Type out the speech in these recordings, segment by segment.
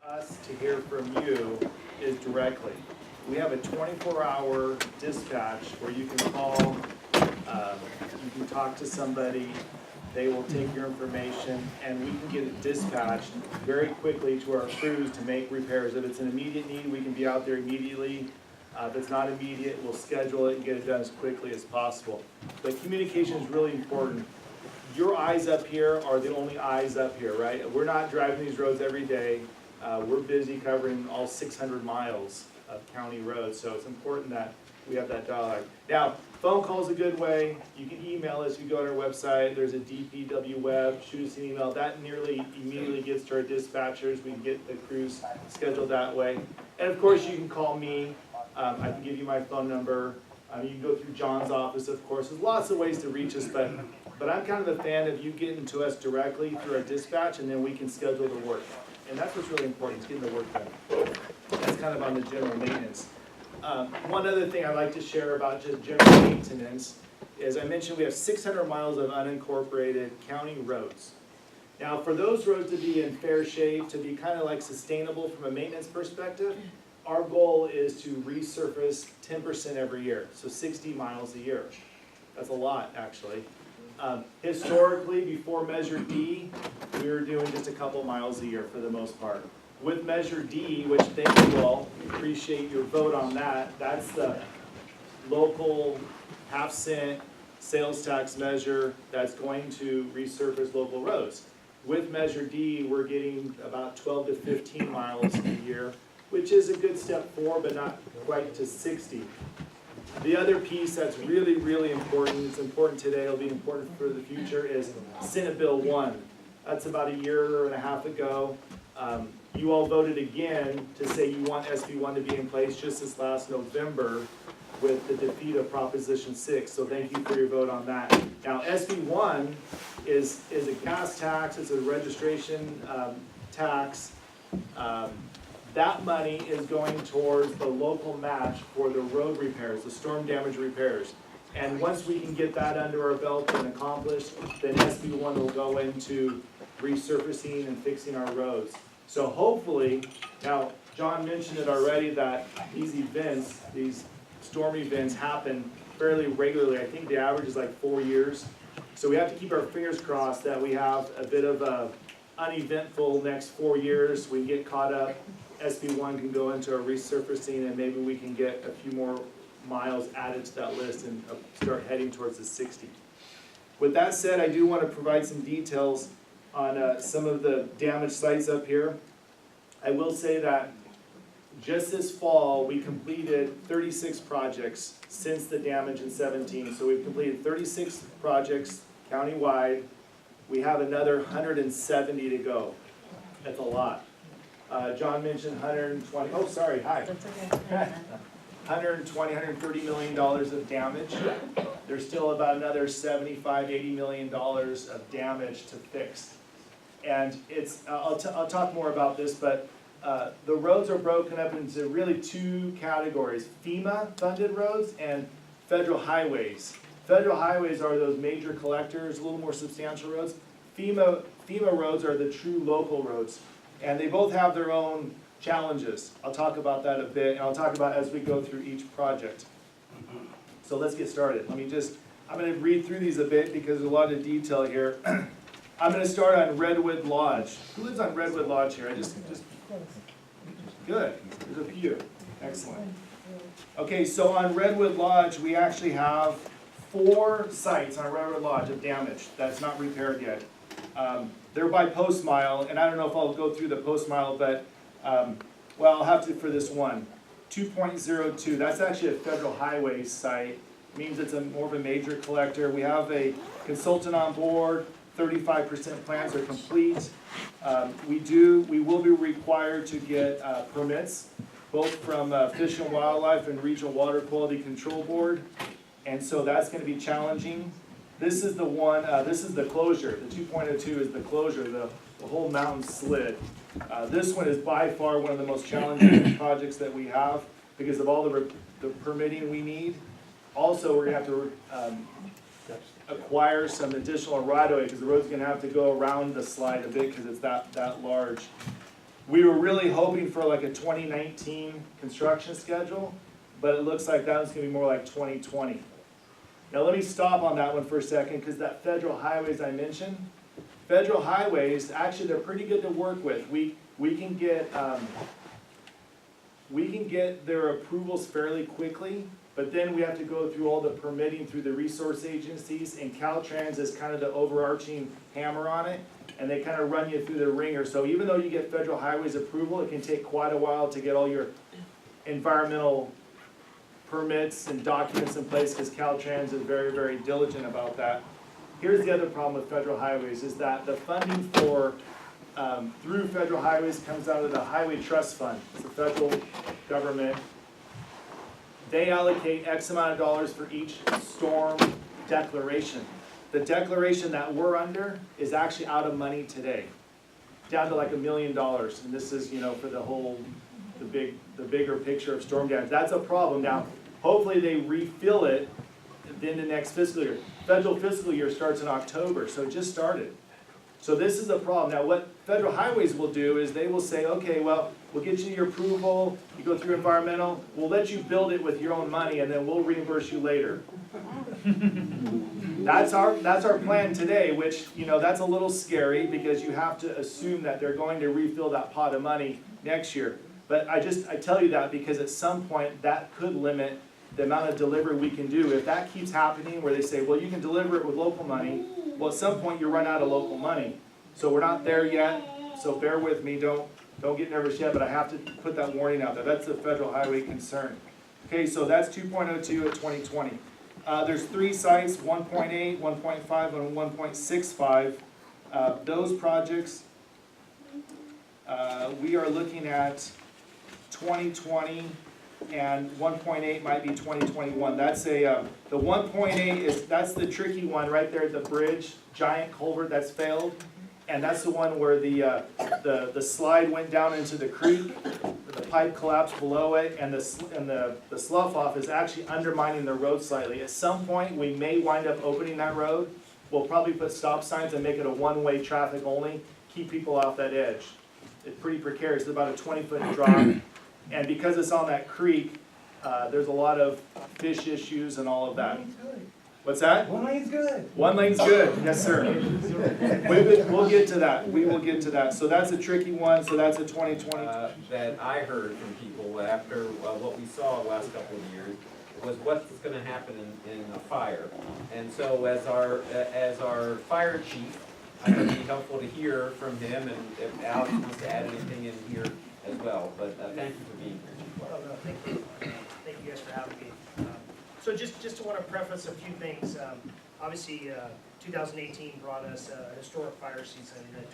us to hear from you is directly. We have a 24-hour dispatch where you can call, you can talk to somebody, they will take your information, and we can get it dispatched very quickly to our crews to make repairs. If it's an immediate need, we can be out there immediately. If it's not immediate, we'll schedule it and get it done as quickly as possible. But communication is really important. Your eyes up here are the only eyes up here, right? We're not driving these roads every day. We're busy covering all 600 miles of county roads, so it's important that we have that dialogue. Now, phone call is a good way. You can email us. You go on our website. There's a DPW web. Shoot us an email. That nearly immediately gets to our dispatchers. We can get the crews scheduled that way. And of course, you can call me. I can give you my phone number. You can go through John's office, of course. There's lots of ways to reach us, but I'm kind of a fan of you getting to us directly through our dispatch, and then we can schedule the work. And that's what's really important, is getting the work done. That's kind of on the general maintenance. One other thing I'd like to share about just general maintenance is I mentioned we have 600 miles of unincorporated county roads. Now, for those roads to be in fair shape, to be kind of like sustainable from a maintenance perspective, our goal is to resurface 10% every year, so 60 miles a year. That's a lot, actually. Historically, before Measure D, we were doing just a couple miles a year for the most part. With Measure D, which thank you all, appreciate your vote on that, that's the local half-cent sales tax measure that's going to resurface local roads. With Measure D, we're getting about 12 to 15 miles a year, which is a good step forward, but not quite to 60. The other piece that's really, really important, it's important today, it'll be important for the future, is Senate Bill 1. That's about a year and a half ago. You all voted again to say you want SB 1 to be in place just this last November with the defeat of Proposition 6. So thank you for your vote on that. Now, SB 1 is a gas tax, it's a registration tax. That money is going towards the local match for the road repairs, the storm damage repairs. And once we can get that under our belt and accomplished, then SB 1 will go into resurfacing and fixing our roads. So hopefully, now John mentioned it already that these events, these storm events happen fairly regularly. I think the average is like 4 years. So we have to keep our fingers crossed that we have a bit of a uneventful next 4 years. We get caught up. SB 1 can go into our resurfacing, and maybe we can get a few more miles added to that list and start heading towards the 60. With that said, I do want to provide some details on some of the damaged sites up here. I will say that just this fall, we completed 36 projects since the damage in 17. So we've completed 36 projects countywide. We have another 170 to go. That's a lot. John mentioned 120, oh sorry, hi. That's okay. 120, $130 million of damage. There's still about another $75, $80 million of damage to fix. And it's, I'll talk more about this, but the roads are broken up into really two categories: FEMA funded roads and federal highways. Federal highways are those major collectors, a little more substantial roads. FEMA roads are the true local roads. And they both have their own challenges. I'll talk about that a bit, and I'll talk about as we go through each project. So let's get started. I'm going to read through these a bit because there's a lot of detail here. I'm going to start on Redwood Lodge. Who lives on Redwood Lodge here? Good. There's a few. Excellent. Okay, so on Redwood Lodge, we actually have 4 sites on Redwood Lodge of damage that's not repaired yet. They're by post mile, and I don't know if I'll go through the post mile, but, well, I'll have to for this one. 2.02, that's actually a federal highway site. It means it's more of a major collector. We have a consultant on board. 35% plans are complete. We will be required to get permits, both from Fish and Wildlife and Regional Water Quality Control Board, and so that's going to be challenging. This is the one, this is the closure. The 2.02 is the closure, the whole mountain slid. This one is by far one of the most challenging projects that we have because of all the permitting we need. Also, we're going to have to acquire some additional right-of-way because the road's going to have to go around the slide a bit because it's that large. We were really hoping for like a 2019 construction schedule, but it looks like that one's gonna be more like 2020. Now let me stop on that one for a second, because that federal highways I mentioned, federal highways, actually they're pretty good to work with. We can get their approvals fairly quickly, but then we have to go through all the permitting through the resource agencies, and Caltrans is kind of the overarching hammer on it, and they kind of run you through the ringer. So even though you get federal highways approval, it can take quite a while to get all your environmental permits and documents in place, because Caltrans is very, very diligent about that. Here's the other problem with federal highways, is that the funding for, through federal highways comes out of the Highway Trust Fund. It's the federal government. They allocate X amount of dollars for each storm declaration. The declaration that we're under is actually out of money today, down to like $1 million. And this is, you know, for the whole, the bigger picture of storm damage. That's a problem. Now, hopefully they refill it in the next fiscal year. Federal fiscal year starts in October, so it just started. So this is a problem. Now what federal highways will do is they will say, okay, well, we'll get you your approval, you go through environmental, we'll let you build it with your own money, and then we'll reimburse you later. That's our plan today, which, you know, that's a little scary, because you have to assume that they're going to refill that pot of money next year. But I tell you that because at some point that could limit the amount of delivery we can do. If that keeps happening where they say, well, you can deliver it with local money, well, at some point you run out of local money. So we're not there yet, so bear with me, don't get nervous yet, but I have to put that warning out there. That's the federal highway concern. Okay, so that's 2.02 at 2020. There's 3 sites, 1.8, 1.5, and 1.65. Those projects, we are looking at 2020, and 1.8 might be 2021. That's the 1.8 that's the tricky one right there at the bridge, giant culvert that's failed, and that's the one where the slide went down into the creek, the pipe collapsed below it, and the slough off is actually undermining the road slightly. At some point, we may wind up opening that road. We'll probably put stop signs and make it a one-way traffic only, keep people off that edge. It's pretty precarious. It's about a 20-foot drop. And because it's on that creek, there's a lot of fish issues and all of that. What's that? One lane's good. One lane's good, yes sir. We'll get to that, we will get to that. So that's a tricky one, so that's a 2020. That I heard from people after what we saw the last couple of years was what's gonna happen in a fire. And so as our fire chief, I think it'd be helpful to hear from him, and if Alex wants to add anything in here as well, but thank you for being here. Well, no, thank you. Thank you guys for having me. So just to want to preface a few things. Obviously, 2018 brought us a historic fire season that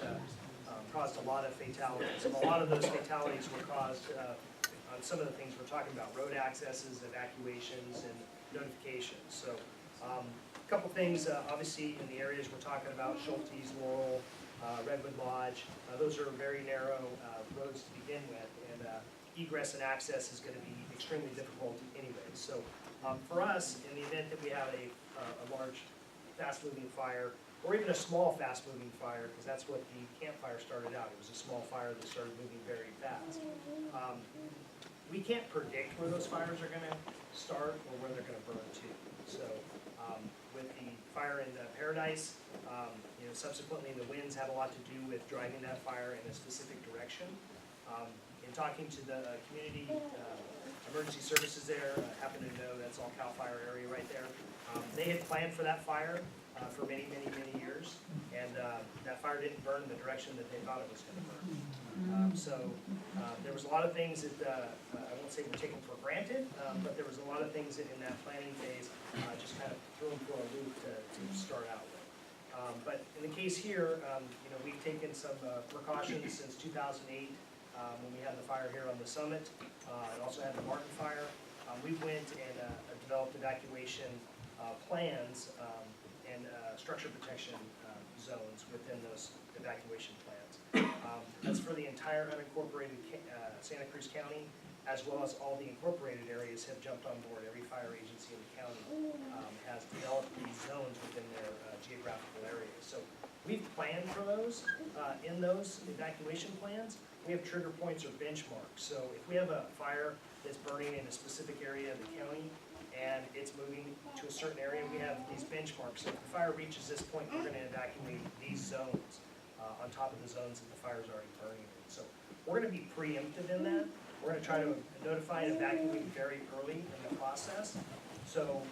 caused a lot of fatalities. And a lot of those fatalities were caused on some of the things we're talking about, road accesses, evacuations, and notifications. So a couple things, obviously, in the areas we're talking about, Schulte's, Laurel, Redwood Lodge, those are very narrow roads to begin with, and egress and access is going to be extremely difficult anyway. So for us, in the event that we have a large, fast-moving fire, or even a small, fast-moving fire, because that's what the campfire started out. It was a small fire that started moving very fast. We can't predict where those fires are going to start or where they're going to burn to. So with the fire in Paradise, you know, subsequently the winds had a lot to do with driving that fire in a specific direction. In talking to the community emergency services there, happen to know that's all CAL FIRE area right there. They had planned for that fire for many, many, many years, and that fire didn't burn in the direction that they thought it was going to burn. So there was a lot of things that I won't say were taken for granted, but there was a lot of things that in that planning phase just kind of threw them for a loop to start out with. But in the case here, you know, we've taken some precautions since 2008 when we had the fire here on the summit, and also had the Martin fire. We went and developed evacuation plans and structure protection zones within those evacuation plans. That's for the entire unincorporated Santa Cruz County, as well as all the incorporated areas have jumped on board. Every fire agency in the county has developed these zones within their geographical areas. So we've planned for those in those evacuation plans, we have trigger points or benchmarks. So if we have a fire that's burning in a specific area of the county, and it's moving to a certain area, we have these benchmarks. So if the fire reaches this point, we're gonna evacuate these zones on top of the zones that the fire's already burning in. So we're gonna be preemptive in that. We're gonna try to notify and evacuate very early in the process. So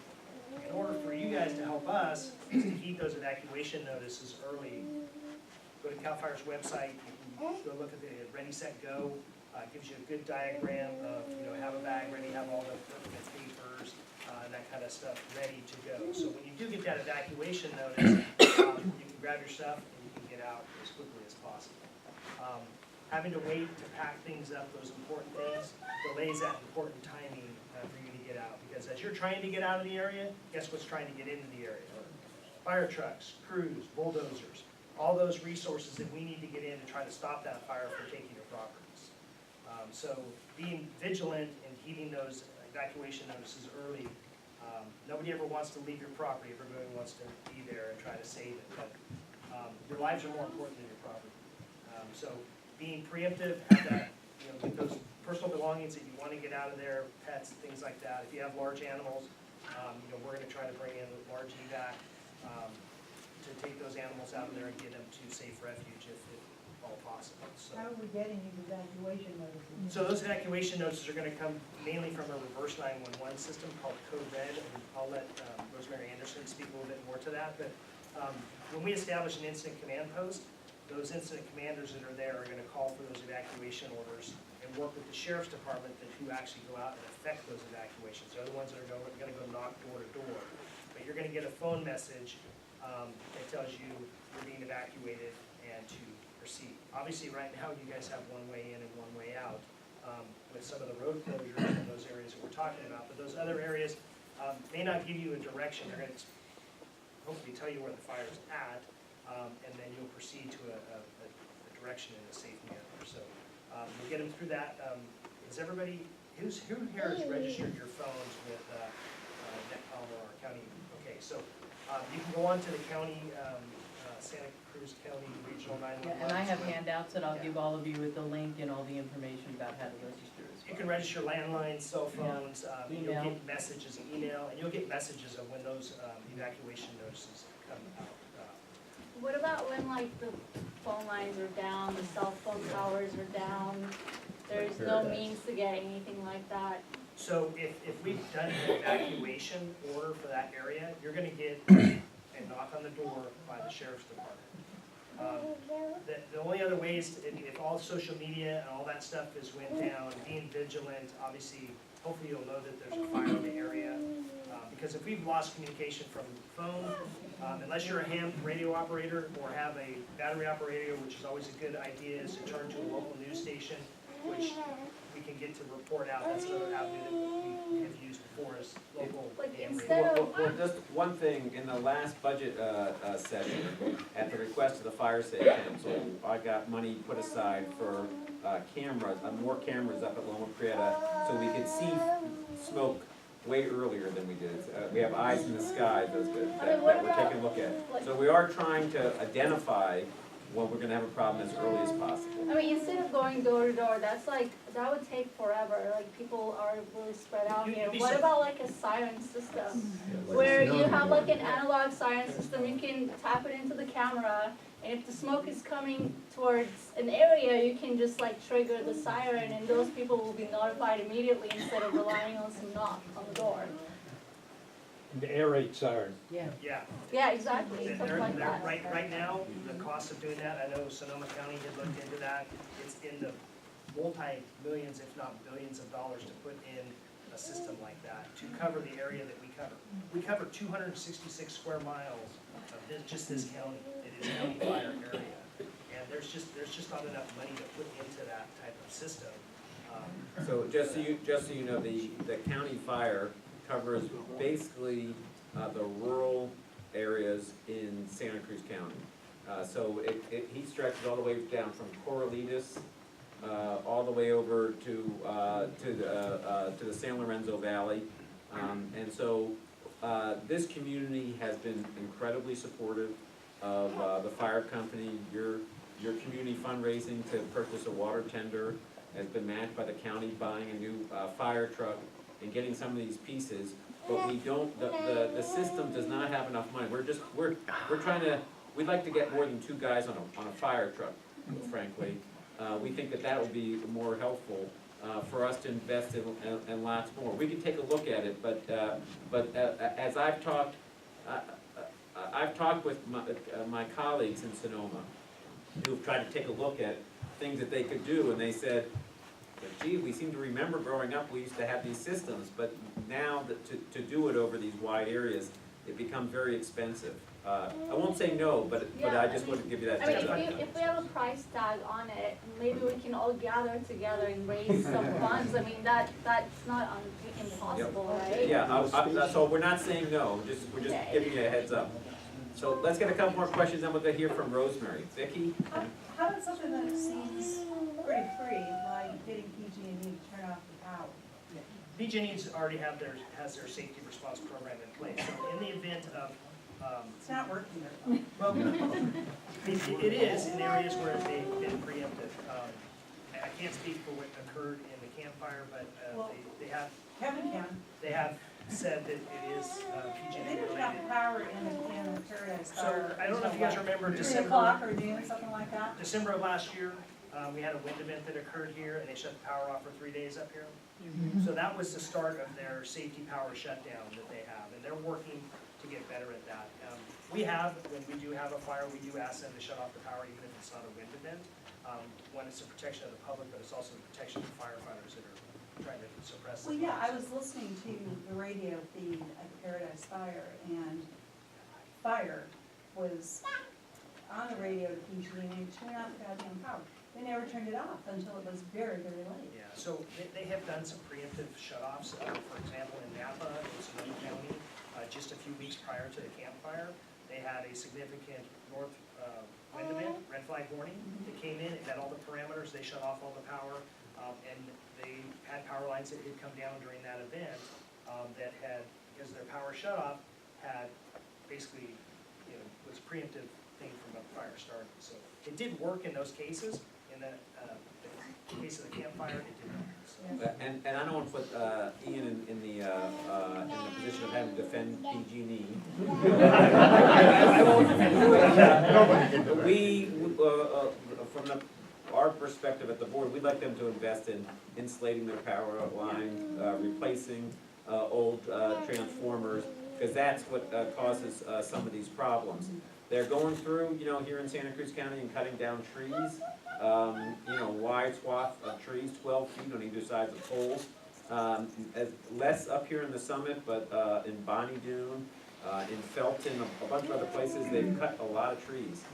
in order for you guys to help us, is to keep those evacuation notices early. Go to CAL FIRE's website, you can go look at the Ready, Set, Go. It gives you a good diagram of, have a bag ready, have all the permit papers, and that kind of stuff ready to go. So when you do get that evacuation notice, you can grab your stuff and you can get out as quickly as possible. Having to wait to pack things up, those important things, delays that important timing for you to get out. Because as you're trying to get out of the area, guess what's trying to get into the area? Fire trucks, crews, bulldozers, all those resources that we need to get in to try to stop that fire from taking your properties. So being vigilant and heeding those evacuation notices early. Nobody ever wants to leave your property, everybody wants to be there and try to save it, but your lives are more important than your property. So being preemptive, have that, get those personal belongings that you want to get out of there, pets, things like that. If you have large animals, we're going to try to bring in large evac to take those animals out of there and get them to safe refuge if all possible. So. How are we getting these evacuation notices? So those evacuation notices are going to come mainly from a reverse 911 system called Code Red, and I'll let Rosemary Anderson speak a little bit more to that. But when we establish an incident command post, those incident commanders that are there are going to call for those evacuation orders and work with the sheriff's department who actually go out and effect those evacuations. They're the ones that are going to go knock door to door. But you're going to get a phone message that tells you you're being evacuated and to proceed. Obviously, right now, you guys have one way in and one way out with some of the road closures in those areas that we're talking about. But those other areas may not give you a direction. They're going to hopefully tell you where the fire's at, and then you'll proceed to a direction in a safe manner. So we'll get them through that. Is everybody, who here has registered your phones with Netcom or our county? Okay, so you can go on to the county, Santa Cruz County Regional 911. Yeah, and I have handouts that I'll Yeah. give all of you with the link and all the information about how to register as well. You can register landlines, cell phones, you'll Email. get messages, email, and you'll get messages of when those evacuation notices come out. What about when the phone lines are down, the cell phone towers are down, there's no means to get anything like that? So if we've done an evacuation order for that area, you're gonna get a knock on the door by the sheriff's department. The only other ways, if all social media and all that stuff is went down, being vigilant, obviously, hopefully you'll know that there's a fire in the area. Because if we've lost communication from the phone, unless you're a ham radio operator or have a battery operator, which is always a good idea, is to turn to a local news station, which we can get to report out. That's another avenue that we have used before is local Like ham instead radio. of- Well, just one thing, in the last budget session, at the request of the fire safety council, I got money put aside for cameras, more cameras up at Loma, Prieta, so we could see smoke way earlier than we did. We have eyes in the sky that we're taking a look at. So we are trying to identify when we're gonna have a problem as early as possible. I mean, instead of going door to door, that would take forever, people are really spread out You'd here. be What sur- about a siren system? Where you have an analog siren system, you can tap it into the camera, and if the smoke is coming towards an area, you can just trigger the siren, and those people will be notified immediately instead of relying on some knock on the door. The air raid siren. Yeah. Yeah. Yeah, exactly, They're- something like they're- that. Right now, the cost of doing that, I know Sonoma County had looked into that. It's in the multi-millions, if not billions of dollars to put in a system like that to cover the area that we cover. We cover 266 square miles of just this county. It is county fire area. And there's just not enough money to put into that type of system. So just so you know, the county fire covers basically the rural areas in Santa Cruz County. So he stretches all the way down from Corralitos, all the way over to the San Lorenzo Valley. And so this community has been incredibly supportive of the fire company. your community fundraising to purchase a water tender has been matched by the county buying a new, fire truck and getting some of these pieces, but we don't, the system does not have enough money. We're trying to, we'd like to get more than 2 guys on a fire truck, frankly. We think that would be more helpful, for us to invest in lots more. We can take a look at it, but as I've talked with my colleagues in Sonoma, who've tried to take a look at things that they could do, and they said, gee, we seem to remember growing up, we used to have these systems, but now to do it over these wide areas, it becomes very expensive. I won't say no, but I just want to give you that I mean, heads up. if we have a price tag on it, maybe we can all gather together and raise some funds. I mean, that's not impossible, right? Yeah, so we're not saying no, we're just giving you a heads up. So let's get a couple more questions, then we'll go hear from Rosemary. Vicky? How about something that seems pretty free, like getting PG&E to turn off the power? PG&E's already has their safety response program in place, so in the event of, It's not working there. well, it is in areas where they've been preempted. I can't speak for what occurred in the campfire, but Kevin can. they have said that it is PG&E They didn't have related. power in the Paradise So, Fire. I don't know if you guys remember 3 December. o'clock or noon, something like that. December of last year, we had a wind event that occurred here, and they shut the power off for 3 days up here. So that was the start of their safety power shutdown that they have, and they're working to get better at that. When we do have a fire, we do ask them to shut off the power, even if it's not a wind event. One, it's the protection of the public, but it's also the protection of firefighters that are trying to suppress. Well, yeah, I was listening to the radio feed at the Paradise Fire, and fire was on the radio to PG&E, turn off the goddamn power. They never turned it off until it was very, very late. Yeah, so they have done some preemptive shut-offs. For example, in Napa, in Sonoma County, just a few weeks prior to the campfire, they had a significant north wind event, red flag warning. They came in, it met all the parameters, they shut off all the power, and they had power lines that had come down during that event that had, because their power shut off, had basically, was a preemptive thing from a fire starting. So it did work in those cases. In the case of the campfire, it did not. So. And I don't want to put Ian in the position of having to defend PG&E. I won't defend you. We, from our perspective at the board, we'd like them to invest in insulating their power line, replacing old transformers, because that's what causes some of these problems. They're going through, here in Santa Cruz County and cutting down trees, wide swath of trees, 12 feet on either side of the poles. Less up here in the summit, but in Bonnie Doon, in Felton, a bunch of other places, they've cut a lot of trees.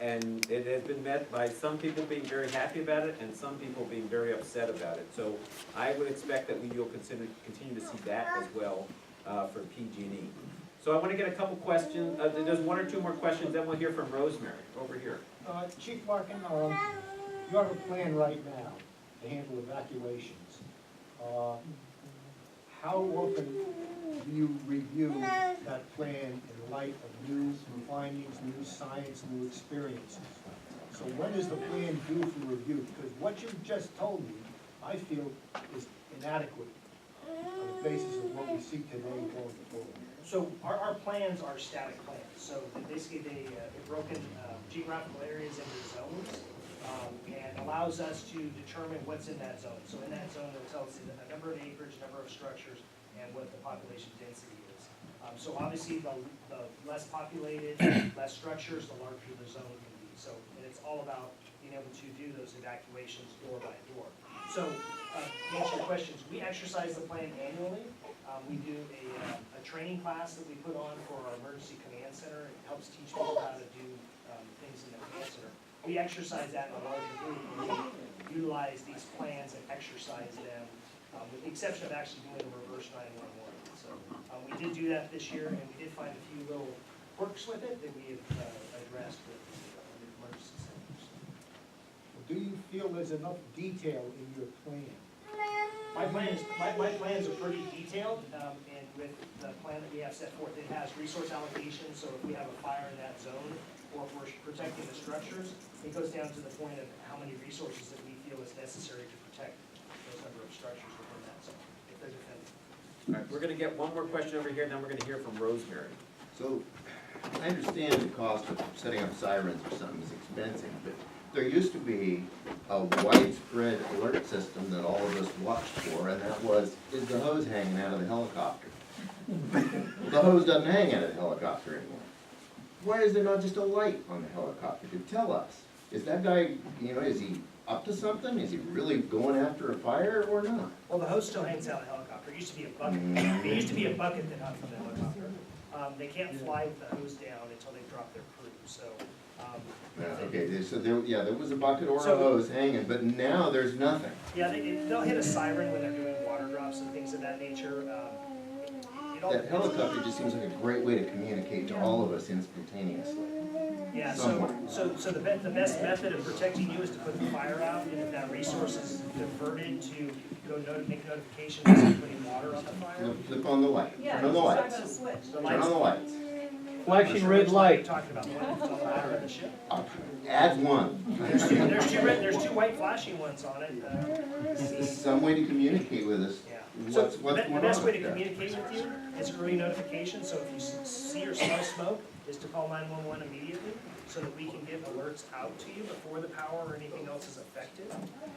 And it has been met by some people being very happy about it and some people being very upset about it. So I would expect that we will continue to see that as well for PG&E. So I want to get a couple questions, there's 1 or 2 more questions, then we'll hear from Rosemary, over here. Chief Larkin, you have a plan right now to handle evacuations. How often do you review that plan in light of new findings, new science, new experiences? So when is the plan due for review? Because what you just told me, I feel is inadequate on the basis of what we see today going forward. So our plans are static plans. So basically they've broken geographical areas into zones and allows us to determine what's in that zone. So in that zone, it'll tell us the number of acreage, number of structures, and what the population density is. So obviously the less populated, less structures, the larger the zone can be. So and it's all about being able to do those evacuations door by door. So to answer your questions, we exercise the plan annually. We do a training class that we put on for our emergency command center. It helps teach people how to do things in the command center. We exercise that in a larger group. We utilize these plans and exercise them, with the exception of actually doing the reverse 911. So we did do that this year, and we did find a few little quirks with it that we have addressed with the emergency centers. Do you feel there's enough detail in your plan? My plans are pretty detailed, and with the plan that we have set forth, it has resource allocation, so if we have a fire in that zone, or for protecting the structures, it goes down to the point of how many resources that we feel is necessary to protect those number of structures within that zone, if they're defended. All right, we're gonna get one more question over here, then we're gonna hear from Rosemary. So, I understand the cost of setting up sirens or something is expensive, but there used to be a widespread alert system that all of us watched for, and that was, is the hose hanging out of the helicopter? The hose doesn't hang out of the helicopter anymore. Why is there not just a light on the helicopter to tell us? Is that guy, is he up to something? Is he really going after a fire or not? Well, the hose still hangs out of the helicopter. It used to be a bucket. It used to be a bucket that hung from the helicopter. They can't fly with the hose down until they drop their crew, so. Okay, so there was a bucket or a So- hose hanging, but now there's nothing. Yeah, they'll hit a siren when they're doing water drops and things of that nature. It all That depends. helicopter just seems like a great way to communicate to all of us instantaneously. Yeah, somewhat. so the best method of protecting you is to put the fire out, and if that resource is diverted to go make notifications of putting water on the fire. Flip on the light, Yeah, turn on the it's not lights, gonna switch. The turn lights. on the lights. Flashing red light. Talking about the one that's on the ladder of the ship. Add one. There's two white flashing ones on it. Some way to communicate with us. Yeah. So What's going on the best way to up there. communicate with you is early notification, so if you see or smell smoke, is to call 911 immediately, so that we can get alerts out to you before the power or anything else is affected.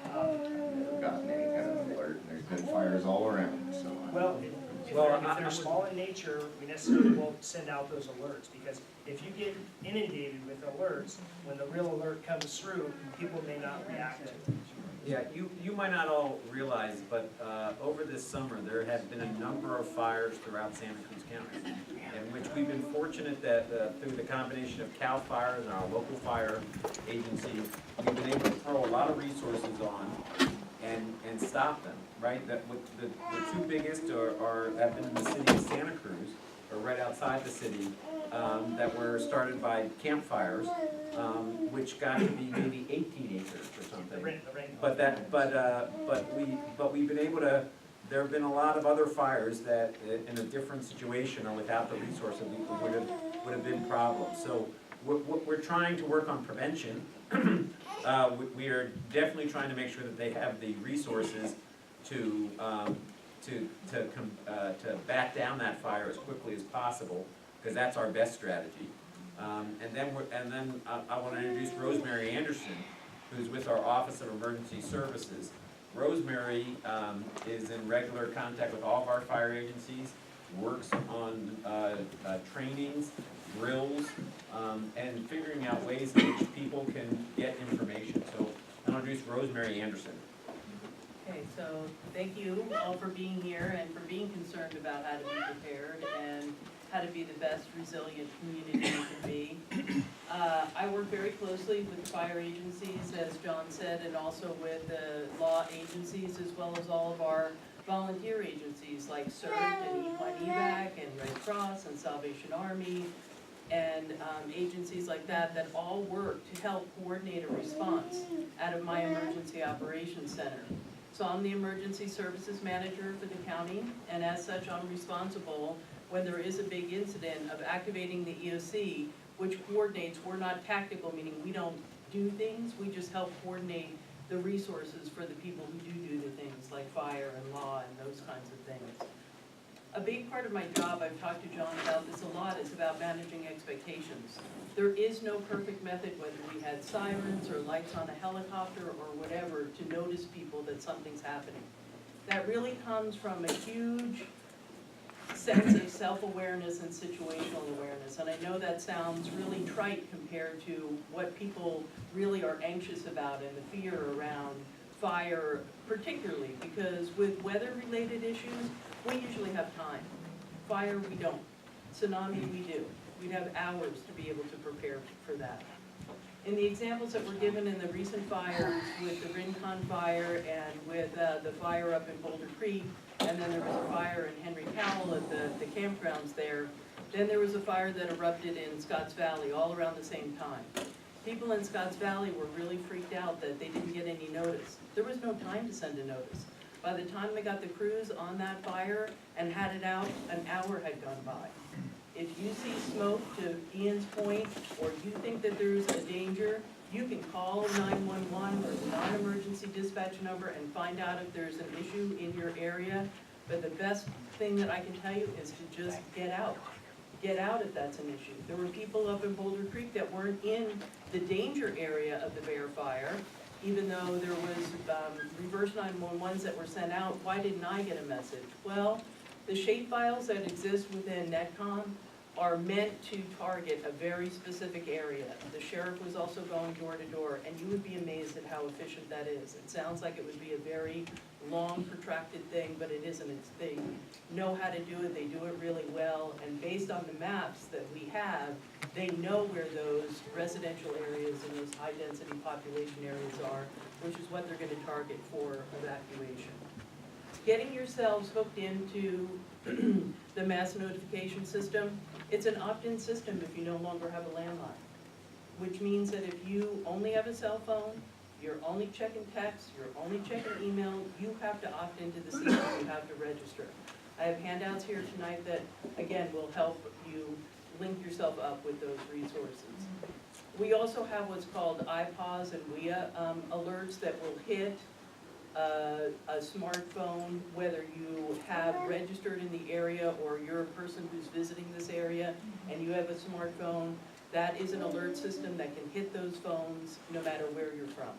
Never gotten any kind of alert, and there's been fires all around, so. Well, if they're small in nature, we necessarily won't send out those alerts, because if you get inundated with alerts, when the real alert comes through, people may not react to it. Yeah, you might not all realize, but over this summer, there have been a number of fires throughout Santa Cruz County, in which we've been fortunate that through the combination of CAL FIRE and our local fire agency, we've been able to throw a lot of resources on and stop them, right? The two biggest have been in the city of Santa Cruz, or right outside the city, that were started by campfires, which got to be maybe 18 acres or something. The rain. But we've been able to, there have been a lot of other fires that, in a different situation or without the resources, would have been problems. So we're trying to work on prevention. We are definitely trying to make sure that they have the resources to bat down that fire as quickly as possible, because that's our best strategy. And then I want to introduce Rosemary Anderson, who's with our Office of Emergency Services. Rosemary is in regular contact with all of our fire agencies, works on trainings, drills, and figuring out ways in which people can get information. So I'll introduce Rosemary Anderson. Okay, so thank you all for being here and for being concerned about how to be prepared and how to be the best resilient community you can be. I work very closely with the fire agencies, as John said, and also with the law agencies, as well as all of our volunteer agencies like CERT and Equine Evac and Red Cross and Salvation Army, and agencies like that that all work to help coordinate a response out of my Emergency Operations Center. So I'm the Emergency Services Manager for the county, and as such, I'm responsible when there is a big incident of activating the EOC, which coordinates. We're not tactical, meaning we don't do things, we just help coordinate the resources for the people who do the things, like fire and law and those kinds of things. A big part of my job, I've talked to John about this a lot, is about managing expectations. There is no perfect method, whether we had sirens or lights on a helicopter or whatever, to notice people that something's happening. That really comes from a huge sense of self-awareness and situational awareness. And I know that sounds really trite compared to what people really are anxious about and the fear around fire, particularly because with weather-related issues, we usually have time. Fire, we don't. Tsunami, we do. We'd have hours to be able to prepare for that. In the examples that were given in the recent fires, with the Rincon fire and with the fire up in Boulder Creek, and then there was a fire in Henry Powell at the campgrounds there, then there was a fire that erupted in Scotts Valley all around the same time. People in Scotts Valley were really freaked out that they didn't get any notice. There was no time to send a notice. By the time they got the crews on that fire and had it out, an hour had gone by. If you see smoke, to Ian's point, or you think that there's a danger, you can call 911 or the non-emergency dispatch number and find out if there's an issue in your area. But the best thing that I can tell you is to just get out. Get out if that's an issue. There were people up in Boulder Creek that weren't in the danger area of the Bear Fire, even though there was reverse 911s that were sent out. Why didn't I get a message? Well, the shape files that exist within NetCom are meant to target a very specific area. The sheriff was also going door to door, and you would be amazed at how efficient that is. It sounds like it would be a very long, protracted thing, but it isn't. They know how to do it, they do it really well, and based on the maps that we have, they know where those residential areas and those high-density population areas are, which is what they're gonna target for evacuation. Getting yourselves hooked into the mass notification system, it's an opt-in system if you no longer have a landline, which means that if you only have a cell phone, you're only checking text, you're only checking email, you have to opt into the system, you have to register. I have handouts here tonight that, again, will help you link yourself up with those resources. We also have what's called iPause and WIA alerts that will hit a smartphone, whether you have registered in the area or you're a person who's visiting this area and you have a smartphone. That is an alert system that can hit those phones no matter where you're from.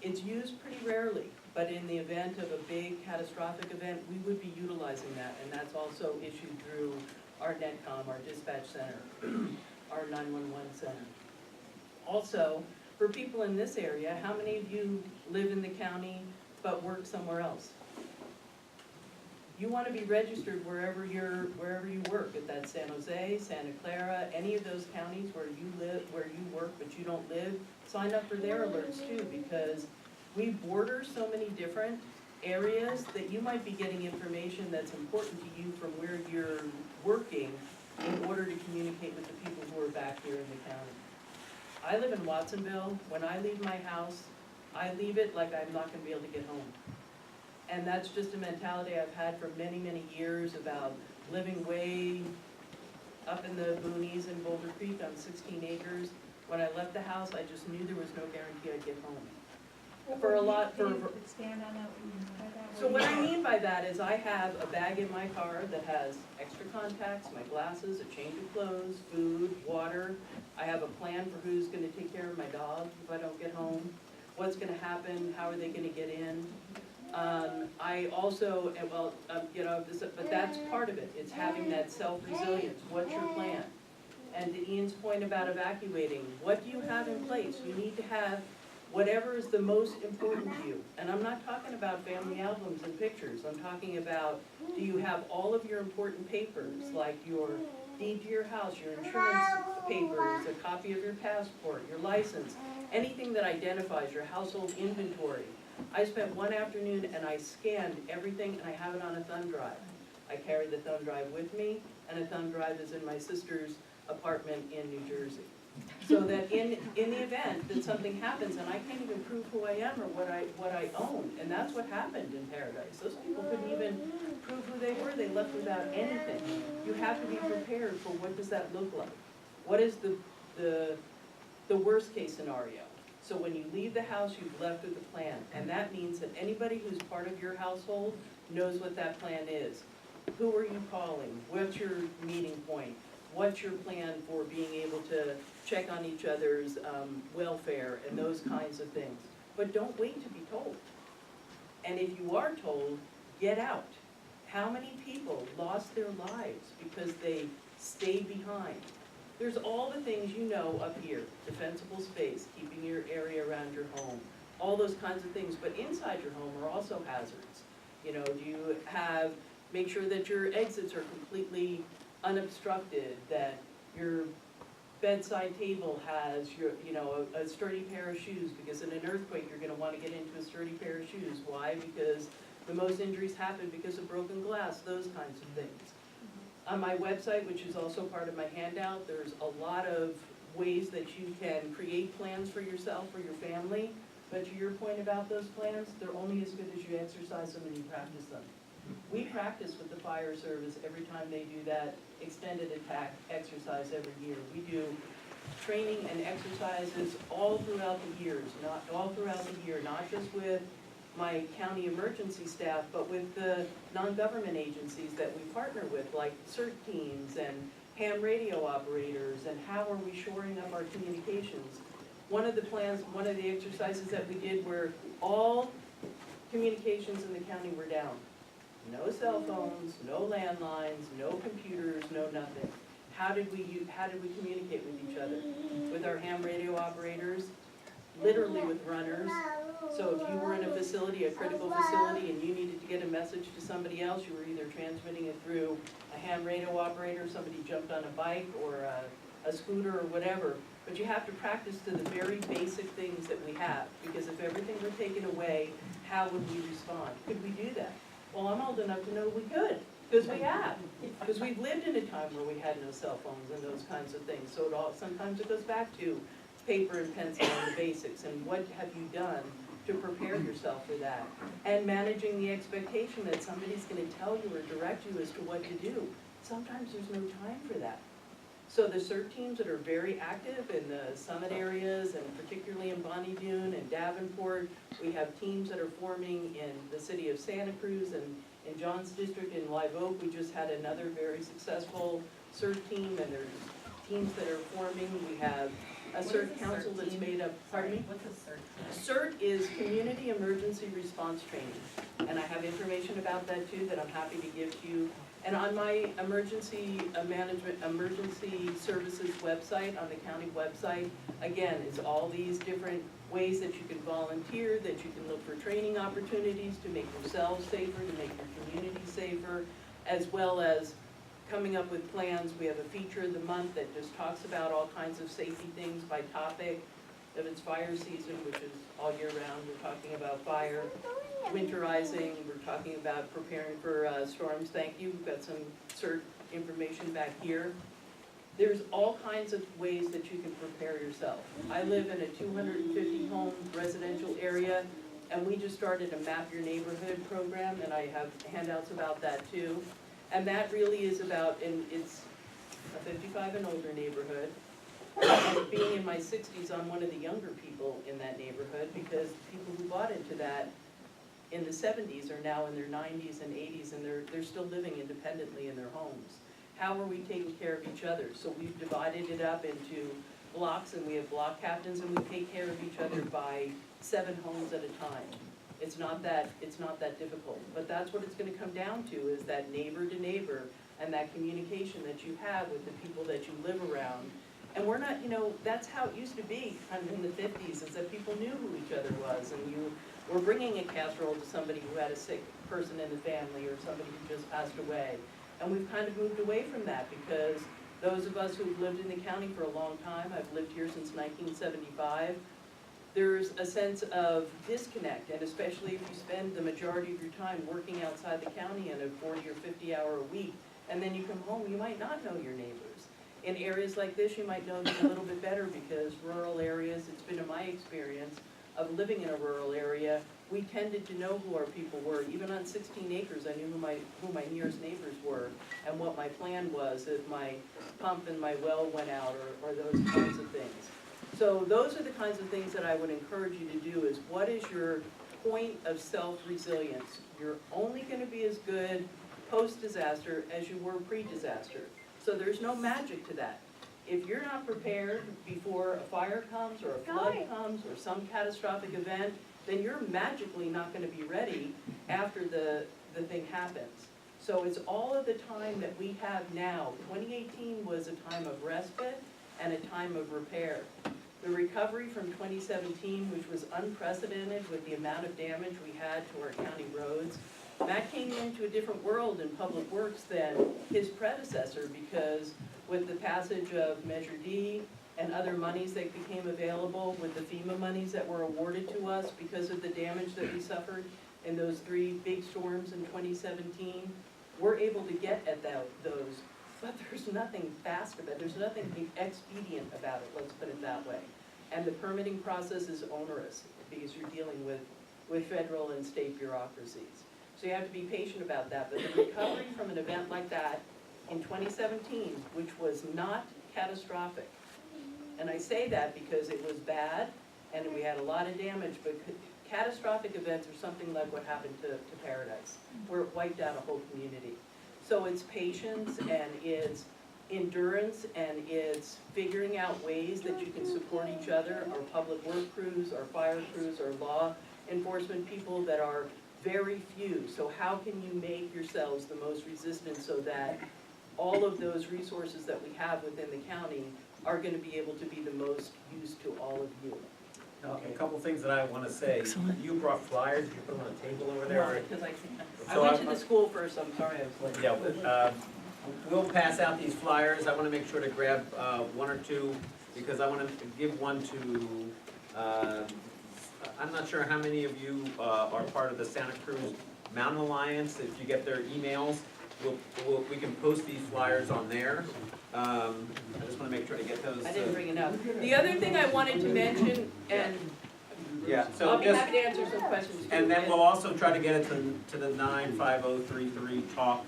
It's used pretty rarely, but in the event of a big catastrophic event, we would be utilizing that, and that's also issued through our NetCom, our dispatch center, our 911 center. Also, for people in this area, how many of you live in the county but work somewhere else? You want to be registered wherever you work, if that's San Jose, Santa Clara, any of those counties where you live, where you work but you don't live, sign up for their alerts too, because we border so many different areas that you might be getting information that's important to you from where you're working in order to communicate with the people who are back here in the county. I live in Watsonville. When I leave my house, I leave it like I'm not gonna be able to get home. And that's just a mentality I've had for many, many years about living way up in the boonies in Boulder Creek on 16 acres. When I left the house, I just knew there was no guarantee I'd get home. Can you expand on that? So what I mean by that is I have a bag in my car that has extra contacts, my glasses, a change of clothes, food, water. I have a plan for who's gonna take care of my dog if I don't get home, what's gonna happen, how are they gonna get in. I also, but that's part of it, it's having that self-resilience. What's your plan? And to Ian's point about evacuating, what do you have in place? You need to have whatever is the most important to you. And I'm not talking about family albums and pictures, I'm talking about, do you have all of your important papers, like your deed to your house, your insurance papers, a copy of your passport, your license, anything that identifies your household inventory. I spent one afternoon and I scanned everything and I have it on a thumb drive. I carry the thumb drive with me, and a thumb drive is in my sister's apartment in New Jersey. So that in the event that something happens and I can't even prove who I am or what I own, and that's what happened in Paradise. Those people couldn't even prove who they were, they left without anything. You have to be prepared for what does that look like. What is the worst case scenario? So when you leave the house, you've left with a plan, and that means that anybody who's part of your household knows what that plan is. Who are you calling? What's your meeting point? What's your plan for being able to check on each other's welfare and those kinds of things? But don't wait to be told. And if you are told, get out. How many people lost their lives because they stayed behind? There's all the things you know up here, defensible space, keeping your area around your home, all those kinds of things, but inside your home are also hazards. You know, do you have, make sure that your exits are completely unobstructed, that your bedside table has your, a sturdy pair of shoes, because in an earthquake, you're gonna wanna get into a sturdy pair of shoes. Why? Because the most injuries happen because of broken glass, those kinds of things. On my website, which is also part of my handout, there's a lot of ways that you can create plans for yourself or your family, but to your point about those plans, they're only as good as you exercise them and you practice them. We practice with the fire service every time they do that extended attack exercise every year. We do training and exercises all throughout the years, not just with my county emergency staff, but with the non-government agencies that we partner with, like CERT teams and ham radio operators, and how are we shoring up our communications. One of the exercises that we did where all communications in the county were down. No cell phones, no landlines, no computers, no nothing. How did we communicate with each other? With our ham radio operators, literally with runners. So if you were in a facility, a critical facility, and you needed to get a message to somebody else, you were either transmitting it through a ham radio operator, somebody jumped on a bike or a scooter or whatever. But you have to practice to the very basic things that we have, because if everything were taken away, how would we respond? Could we do that? Well, I'm old enough to know we could, because we have. Because we've lived in a time where we had no cell phones and those kinds of things. So sometimes it goes back to paper and pencil and the basics, and what have you done to prepare yourself for that? And managing the expectation that somebody's gonna tell you or direct you as to what to do. Sometimes there's no time for that. So the CERT teams that are very active in the summit areas, and particularly in Bonnie Doon and Davenport, we have teams that are forming in the city of Santa Cruz and in John's district in Live Oak. We just had another very successful CERT team, and there's teams that are forming. We have a CERT council that's made up, pardon me? What's a CERT? CERT is Community Emergency Response Training, and I have information about that too that I'm happy to give to you. And on my emergency services website, on the county website, again, it's all these different ways that you can volunteer, that you can look for training opportunities to make yourselves safer, to make your community safer, as well as coming up with plans. We have a feature of the month that just talks about all kinds of safety things by topic. If it's fire season, which is all year round, we're talking about fire. Winterizing, we're talking about preparing for storms. Thank you, we've got some CERT information back here. There's all kinds of ways that you can prepare yourself. I live in a 250 home residential area, and we just started a Map Your Neighborhood program, and I have handouts about that too. And that really is about, and it's a 55 and older neighborhood. And being in my 60s, I'm one of the younger people in that neighborhood, because people who bought into that in the 70s are now in their 90s and 80s, and they're still living independently in their homes. How are we taking care of each other? So we've divided it up into blocks, and we have block captains, and we take care of each other by 7 homes at a time. It's not that difficult, but that's what it's gonna come down to, is that neighbor to neighbor, and that communication that you have with the people that you live around. And we're not, that's how it used to be, kind of in the 50s, is that people knew who each other was, and you were bringing a casserole to somebody who had a sick person in the family, or somebody who just passed away. And we've kind of moved away from that, because those of us who've lived in the county for a long time, I've lived here since 1975, there's a sense of disconnect, and especially if you spend the majority of your time working outside the county in a 40 or 50 hour a week, and then you come home, you might not know your neighbors. In areas like this, you might know them a little bit better, because rural areas, it's been in my experience of living in a rural area, we tended to know who our people were. Even on 16 acres, I knew who my nearest neighbors were, and what my plan was if my pump and my well went out, or those kinds of things. So those are the kinds of things that I would encourage you to do, is what is your point of self-resilience? You're only gonna be as good post-disaster as you were pre-disaster. So there's no magic to that. If you're not prepared before a fire comes, or a flood comes, or some catastrophic event, then you're magically not gonna be ready after the thing happens. So it's all of the time that we have now. 2018 was a time of respite and a time of repair. The recovery from 2017, which was unprecedented with the amount of damage we had to our county roads, Matt came into a different world in public works than his predecessor, because with the passage of Measure D and other monies that became available, with the FEMA monies that were awarded to us because of the damage that we suffered in those 3 big storms in 2017, we're able to get at those. But there's nothing fast about it, there's nothing expedient about it, let's put it that way. And the permitting process is onerous, because you're dealing with federal and state bureaucracies. So you have to be patient about that, but the recovery from an event like that in 2017, which was not catastrophic, and I say that because it was bad and we had a lot of damage, but catastrophic events are something like what happened to Paradise, where it wiped out a whole community. So it's patience and it's endurance and it's figuring out ways that you can support each other, our public work crews, our fire crews, our law enforcement people that are very few. So how can you make yourselves the most resistant so that all of those resources that we have within the county are gonna be able to be the most used to all of you? A couple things that I wanna say. You brought flyers, you put them on a table over there. Because I So went to I'm- the school first, I'm sorry I was late. Yeah, we'll pass out these flyers. I wanna make sure to grab, one or two, because I wanna give one to, I'm not sure how many of you, are part of the Santa Cruz Mountain Alliance. If you get their emails, we can post these flyers on there. I just wanna make sure to get those. I didn't bring it up. The other thing I wanted to mention, and Yeah, so I'll be just. happy to answer some questions too. And then we'll also try to get it to the 95033 talk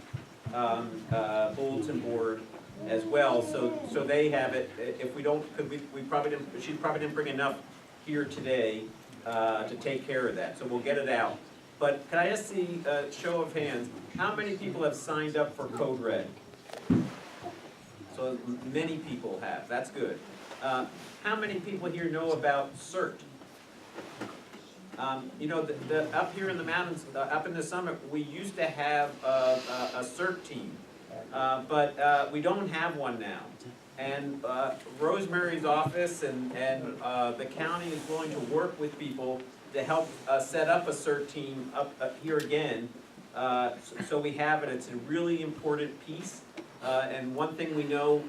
bulletin board as well, so they have it. If we don't, could we probably didn't, she probably didn't bring enough here today to take care of that, so we'll get it out. But can I just see a show of hands, how many people have signed up for Code Red? So many people have, that's good. How many people here know about CERT? You know, up here in the mountains, up in the summit, we used to have a CERT team, but we don't have one now. And Rosemary's office and the county is willing to work with people to help set up a CERT team up here again. So we have it, it's a really important piece. And one thing we know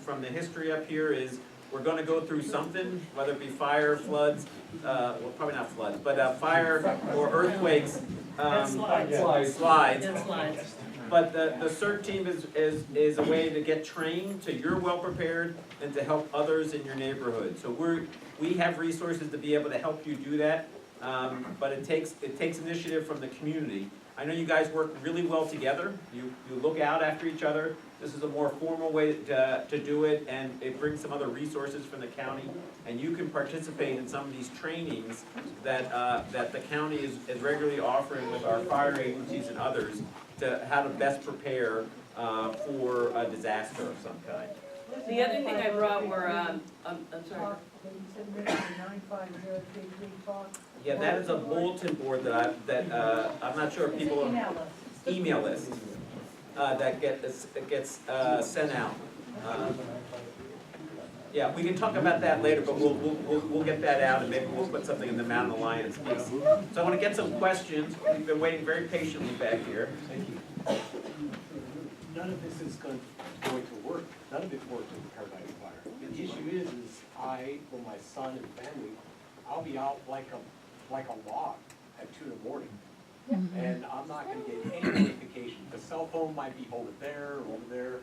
from the history up here is we're gonna go through something, whether it be fire, floods, well, probably not floods, but fire or earthquakes. Slides. Slides. And slides. But the CERT team is a way to get trained, so you're well prepared, and to help others in your neighborhood. So we have resources to be able to help you do that, but it takes initiative from the community. I know you guys work really well together, you look out after each other. This is a more formal way to do it, and it brings some other resources from the county. And you can participate in some of these trainings that the county is regularly offering with our fire agencies and others to how to best prepare for a disaster of some kind. The other thing I brought were, I'm sorry. Yeah, that is a bulletin board that I'm not sure if people, email list, that gets sent out. Yeah, we can talk about that later, but we'll get that out and maybe we'll put something in the Mountain Alliance piece. So I wanna get some questions. We've been waiting very patiently back here. Thank you. None of this is going to work. None of it worked in the Paradise Fire. The issue is I, with my son and family, I'll be out like a log at 2 in the morning. And I'm not gonna get any notification. The cell phone might be over there, or over there.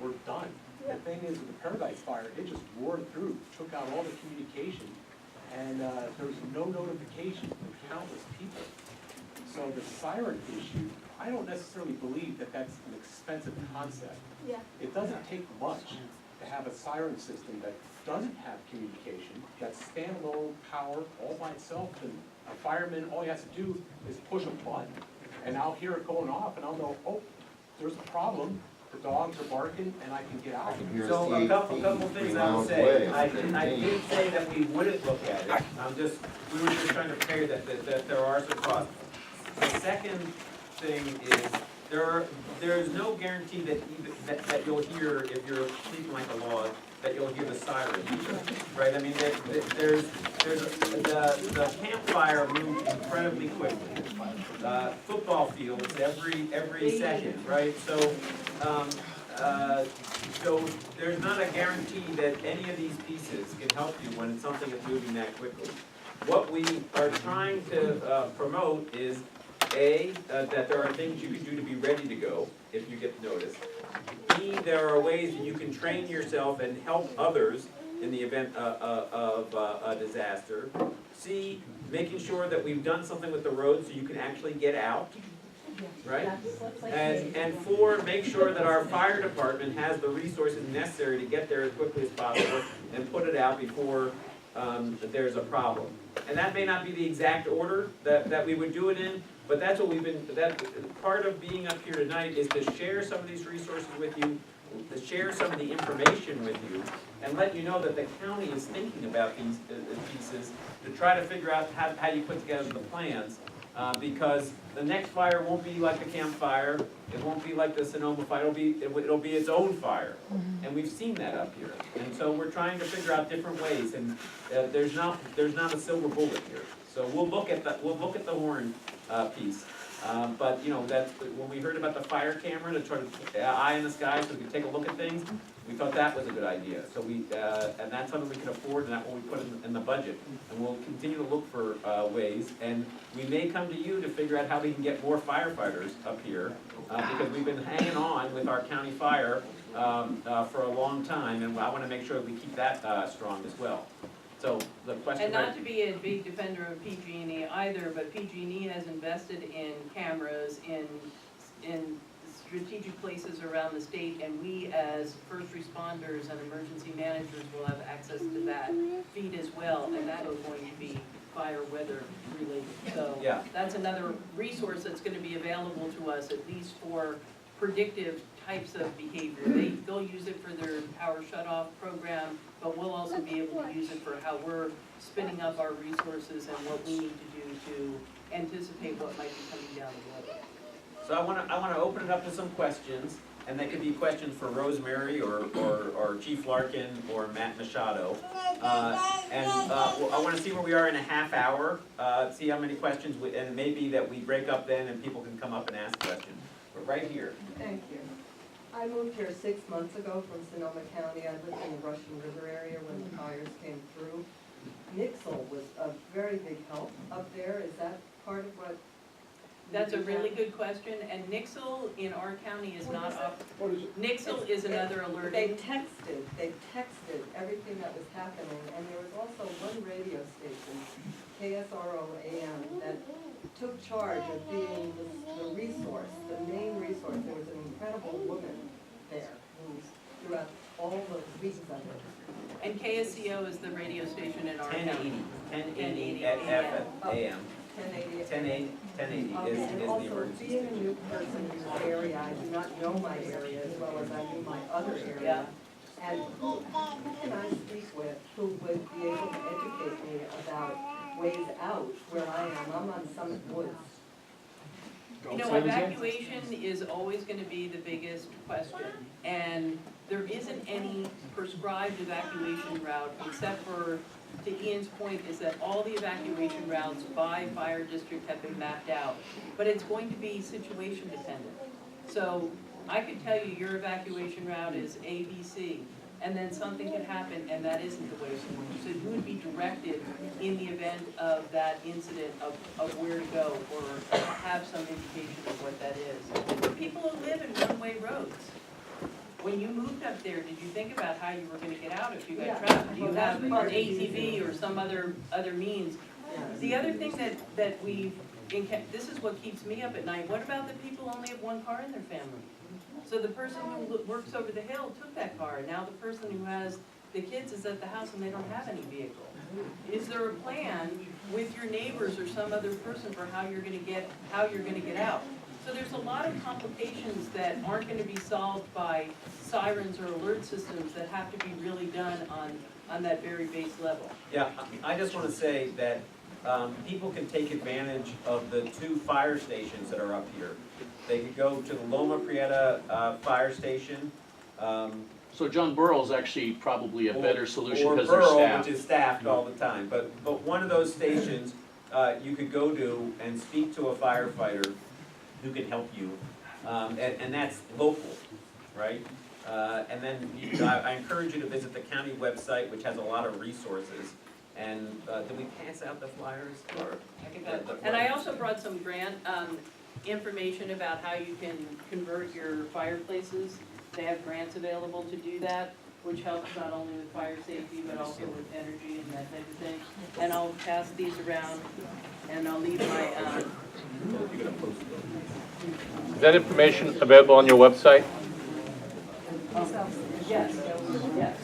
We're done. The thing is, with the Paradise Fire, it just roared through, took out all the communication, and there was no notification for countless people. So the siren issue, I don't necessarily believe that that's an expensive concept. Yeah. It doesn't take much to have a siren system that doesn't have communication, that's standalone power all by itself, and a fireman, all he has to do is push a button, and I'll hear it going off, and I'll know, oh, there's a problem, the dogs are barking, and I can get out. So a couple things I would say. I did say that we wouldn't look at it. We were just trying to prepare that there are some costs. The second thing is, there's no guarantee that you'll hear, if you're sleeping like a log, that you'll hear the siren, right? I mean, the campfire moves incredibly quickly. Football fields every second, right? So there's not a guarantee that any of these pieces can help you when something is moving that quickly. What we are trying to promote is that there are things you can do to be ready to go if you get noticed. B, there are ways that you can train yourself and help others in the event of a disaster. C, making sure that we've done something with the road so you can actually get out. right? That's like And four, make sure that our fire department has the resources necessary to get there as quickly as possible and put it out before that there's a problem. And that may not be the exact order that we would do it in, but that's what we've been, part of being up here tonight is to share some of these resources with you, to share some of the information with you, and let you know that the county is thinking about these pieces to try to figure out how you put together the plans. Because the next fire won't be like the Camp Fire, it won't be like the Sonoma Fire, it'll be its own fire. And we've seen that up here. And so we're trying to figure out different ways, and there's not a silver bullet here. So we'll look at the horn piece. But you know, that's, when we heard about the fire camera to try to eye in the sky so we could take a look at things, we thought that was a good idea. So and that's something we can afford, and that's what we put in the budget. And we'll continue to look for ways, and we may come to you to figure out how we can get more firefighters up here, because we've been hanging on with our county fire for a long time, and I want to make sure that we keep that strong as well. So the question. And not to be a big defender of PG&E either, but PG&E has invested in cameras in strategic places around the state, and we as first responders and emergency managers will have access to that feed as well, and that is going to be fire weather related. So Yeah. that's another resource that's gonna be available to us, at least for predictive types of behavior. They'll use it for their power shutoff program, but we'll also be able to use it for how we're spinning up our resources and what we need to do to anticipate what might be coming down the road. So I wanna open it up to some questions, and they could be questions for Rosemary or Chief Larkin or Matt Machado. I wanna see where we are in a half hour, see how many questions, and maybe that we break up then and people can come up and ask questions. But right here. Thank you. I moved here 6 months ago from Sonoma County. I lived in the Russian River area when the fires came through. Nixle was a very big help up there. Is that part of what? That's a really good question, and Nixle in our county is not up. What is it? Nixle is another They alerting. texted everything that was happening, and there was also one radio station, KSRO AM, that took charge of being the resource, the main resource. There was an incredible woman there who throughout all the weeks of it. And KSCO is the radio station in our county. 1080 at AM. 1080. 1080 Okay, is and the also, emergency being a station. new person in this area, I do not know my area as well as I knew my other Yeah. area. And who can I speak with who would be able to educate me about ways out where I am? I'm on Summit Woods. You know, evacuation is always gonna be the biggest question, and there isn't any prescribed evacuation route, except for, to Ian's point, is that all the evacuation routes by fire district have been mapped out, but it's going to be situation dependent. So, I could tell you your evacuation route is A, B, C, and then something could happen and that isn't the way it's going. So you would be directed in the event of that incident of where to go, or have some indication of what that is. For people who live in one-way roads, when you moved up there, did you think about how you were gonna get out if you got trapped? Do you have an ATV or some other means? Yes. The other thing that this is what keeps me up at night, what about the people who only have one car in their family? So the person who works over the hill took that car, and now the person who has the kids is at the house and they don't have any vehicle. Is there a plan with your neighbors or some other person for how you're gonna get out? So there's a lot of complications that aren't gonna be solved by sirens or alert systems that have to be really done on that very base level. Yeah, I just wanna say that people can take advantage of the 2 fire stations that are up here. They could go to the Loma Prieta fire station. So John Burrell's actually probably a better solution because Or they're Burrell, staffed. which is staffed all the time, but one of those stations, you could go to and speak to a firefighter who can help you, and that's local, right? And then I encourage you to visit the county website, which has a lot of resources. And did we pass out the flyers, or? And I also brought some grant information about how you can convert your fireplaces. They have grants available to do that, which helps not only with fire safety, but also with energy and that type of thing. And I'll pass these around, and I'll leave my, You're gonna post those. Is that information available on your website? Yes, yes.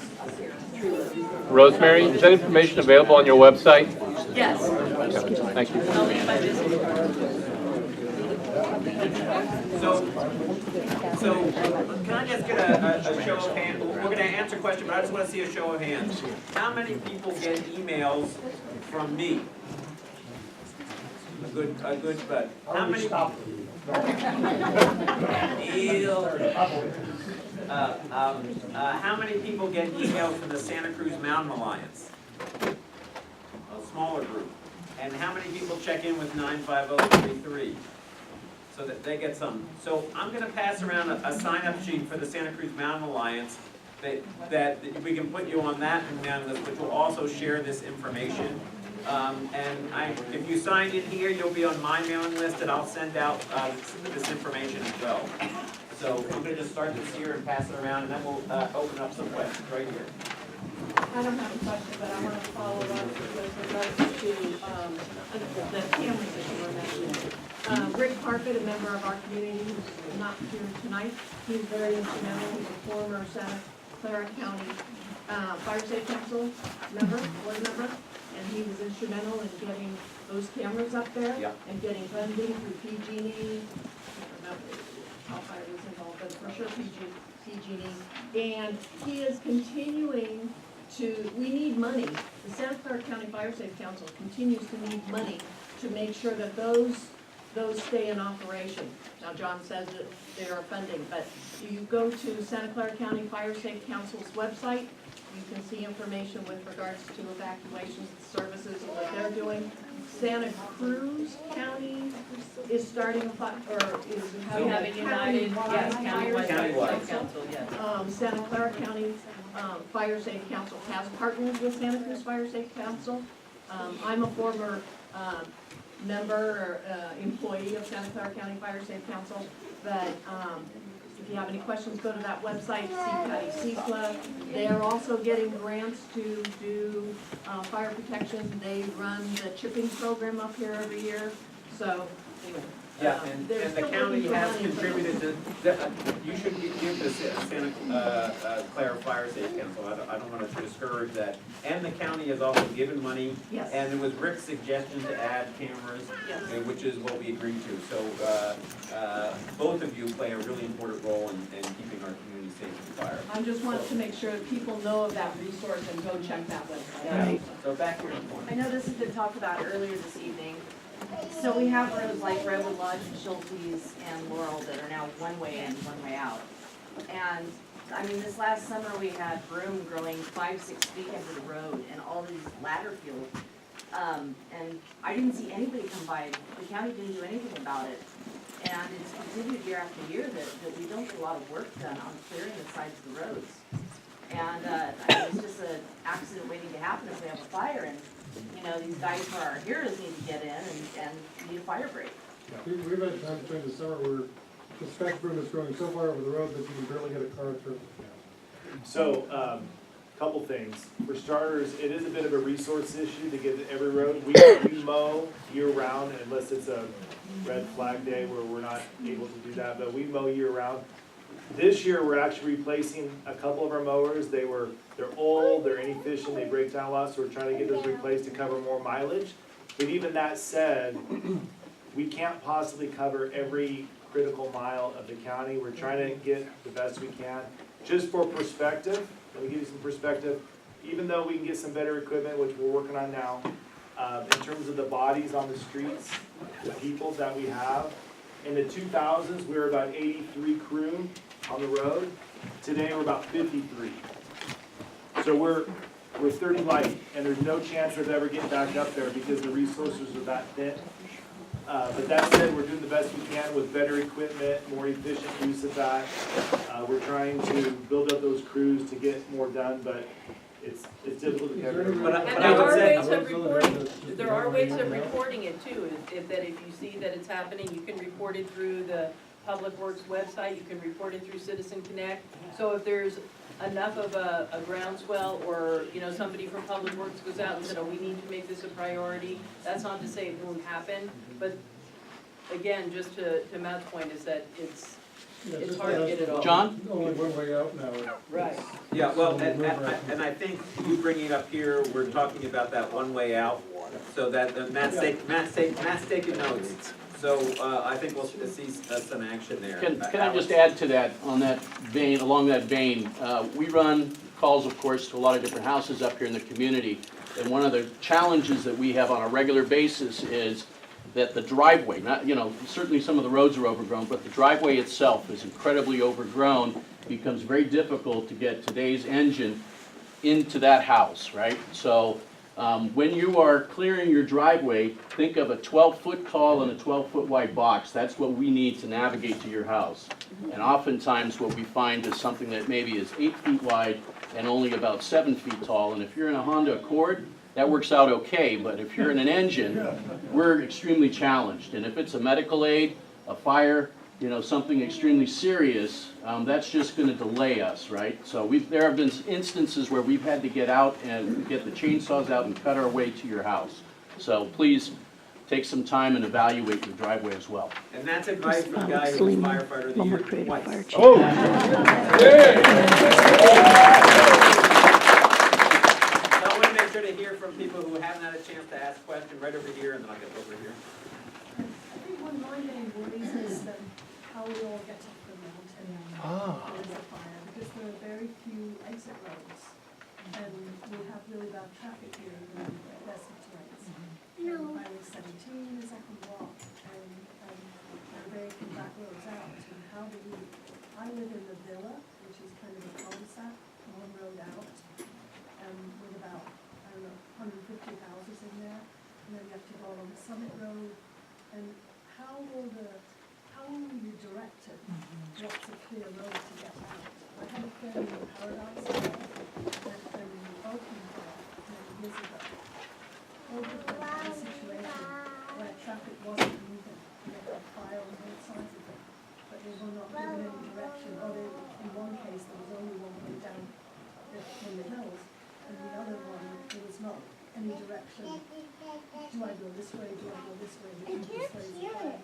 Rosemary, is that information available on your website? Yes. Thank you. I'll leave my business card. So, can I just get a show of hands? We're gonna answer questions, but I just wanna see a show of hands. How many people get emails from me? A good, but how many? How many people get emails from the Santa Cruz Mountain Alliance? A smaller group. And how many people check in with 95033? So that they get some. So I'm gonna pass around a sign-up sheet for the Santa Cruz Mountain Alliance that we can put you on that mailing list, which will also share this information. If you signed in here, you'll be on my mailing list, and I'll send out this information as well. So I'm gonna just start this here and pass it around, and then we'll open up some questions right here. I don't have a question, but I want to follow up with regards to the cameras that you were mentioning. Rick Carpet, a member of our community who's not here tonight, he's very instrumental. He's a former Santa Clara County Fire Safe Council board member, and he was instrumental in getting those cameras up there and getting funding through PG&E. I don't know how fire was involved, but for sure PG&E. And he is continuing we need money. The Santa Clara County Fire Safe Council continues to need money to make sure that those stay in operation. Now, John says that they are funding, but you go to Santa Clara County Fire Safe Council's website, you can see information with regards to evacuation services and what they're doing. Santa Cruz County is starting We have a united, yes, countywide council, yes. Santa Clara County Fire Safe Council has partnered with Santa Cruz Fire Safe Council. I'm a former member or employee of Santa Clara County Fire Safe Council, but if you have any questions, go to that website, see Patty CISLA. They are also getting grants to do fire protection. They run the chipping program up here every year, so anyway. Yeah, and the county has contributed to, you should give the Santa Clara Fire Safe Council, I don't want to discourage that. And the county has also given money. Yes. And it was Rick's suggestion to add cameras, Yes. Which is what we agreed to. So, both of you play a really important role in keeping our community safe from fire. I just wanted to make sure that people know of that resource and go check that website out. Yeah. So back here. I know this has been talked about earlier this evening. So we have roads like Redwood Lodge, Schulte's, and Laurel that are now one way in, one way out. And, I mean, this last summer we had broom growing 5-6 feet into the road and all these ladder fields. And I didn't see anybody come by, the county didn't do anything about it. And it's continued year after year that we don't get a lot of work done on clearing the sides of the roads. And, I mean, it's just an accident waiting to happen if we have a fire, and you know, these guys who are our heroes need to get in and need a fire break. Yeah, we've had times during the summer where the spec broom is growing so far over the road that you can barely get a car through. So, couple things. For starters, it is a bit of a resource issue to get to every road. We mow year round unless it's a red flag day where we're not able to do that, but we mow year round. This year, we're actually replacing a couple of our mowers. They're old, they're inefficient, they break down a lot, so we're trying to get those replaced to cover more mileage. But even that said, we can't possibly cover every critical mile of the county. We're trying to get the best we can. Just for perspective, let me give you some perspective. Even though we can get some better equipment, which we're working on now, in terms of the bodies on the streets, the people that we have, in the 2000s, we were about 83 crew on the road. Today, we're about 53. So we're 30 light, and there's no chance of ever getting back up there because the resources are that thin. But that said, we're doing the best we can with better equipment, more efficient use of that. We're trying to build up those crews to get more done, but it's difficult to cover. And there are ways of reporting it too. If you see that it's happening, you can report it through the Public Works website, you can report it through Citizen Connect. So if there's enough of a groundswell, or somebody from Public Works goes out and said, oh, we need to make this a priority, that's not to say it won't happen, but again, just to Matt's point, is that it's Yeah, It's just hard to ask get it for- all. John? Only one way out now. Right. Yeah, well, and I think you bringing it up here, we're talking about that one way out, so that, Matt's taking notes. So, I think we'll see some action there. Can I just add to that, on that vein, along that vein, we run calls, of course, to a lot of different houses up here in the community. And one of the challenges that we have on a regular basis is that the driveway, not, certainly some of the roads are overgrown, but the driveway itself is incredibly overgrown. Becomes very difficult to get today's engine into that house, right? So when you are clearing your driveway, think of a 12-foot tall and a 12-foot wide box. That's what we need to navigate to your house. And oftentimes what we find is something that maybe is 8 feet wide and only about 7 feet tall. And if you're in a Honda Accord, that works out okay, but if you're in an engine, we're extremely challenged. And if it's a medical aid, a fire, something extremely serious, that's just gonna delay us, right? So there have been instances where we've had to get out and get the chainsaws out and cut our way to your house. So please take some time and evaluate your driveway as well. And that's advice from a guy who was firefighter of the year twice. Oh! So I want to make sure to hear from people who haven't had a chance to ask questions right over here, and then I'll get over here. I think one of my main worries is how we all get up the mountain when there's a fire, because there are very few exit roads. And we have really bad traffic here in the desert terrains. Highway 17 is often blocked, and very few back roads out. And how do we, I live in the villa, which is kind of a cul-de-sac, one road out, with about, 150 houses in there. And then you have to go along the Summit Road. And how will you direct it? What's a clear road to get out? I had a friend in Paradise and Oakland many years ago. Oakland had a situation where traffic wasn't moving. They had a fire on both sides of it, but they were not given any direction. Or in one case, there was only one way down in the hills, and the other one, there was not any direction. Do I go this way? Do I go this way? The easiest way is the fire.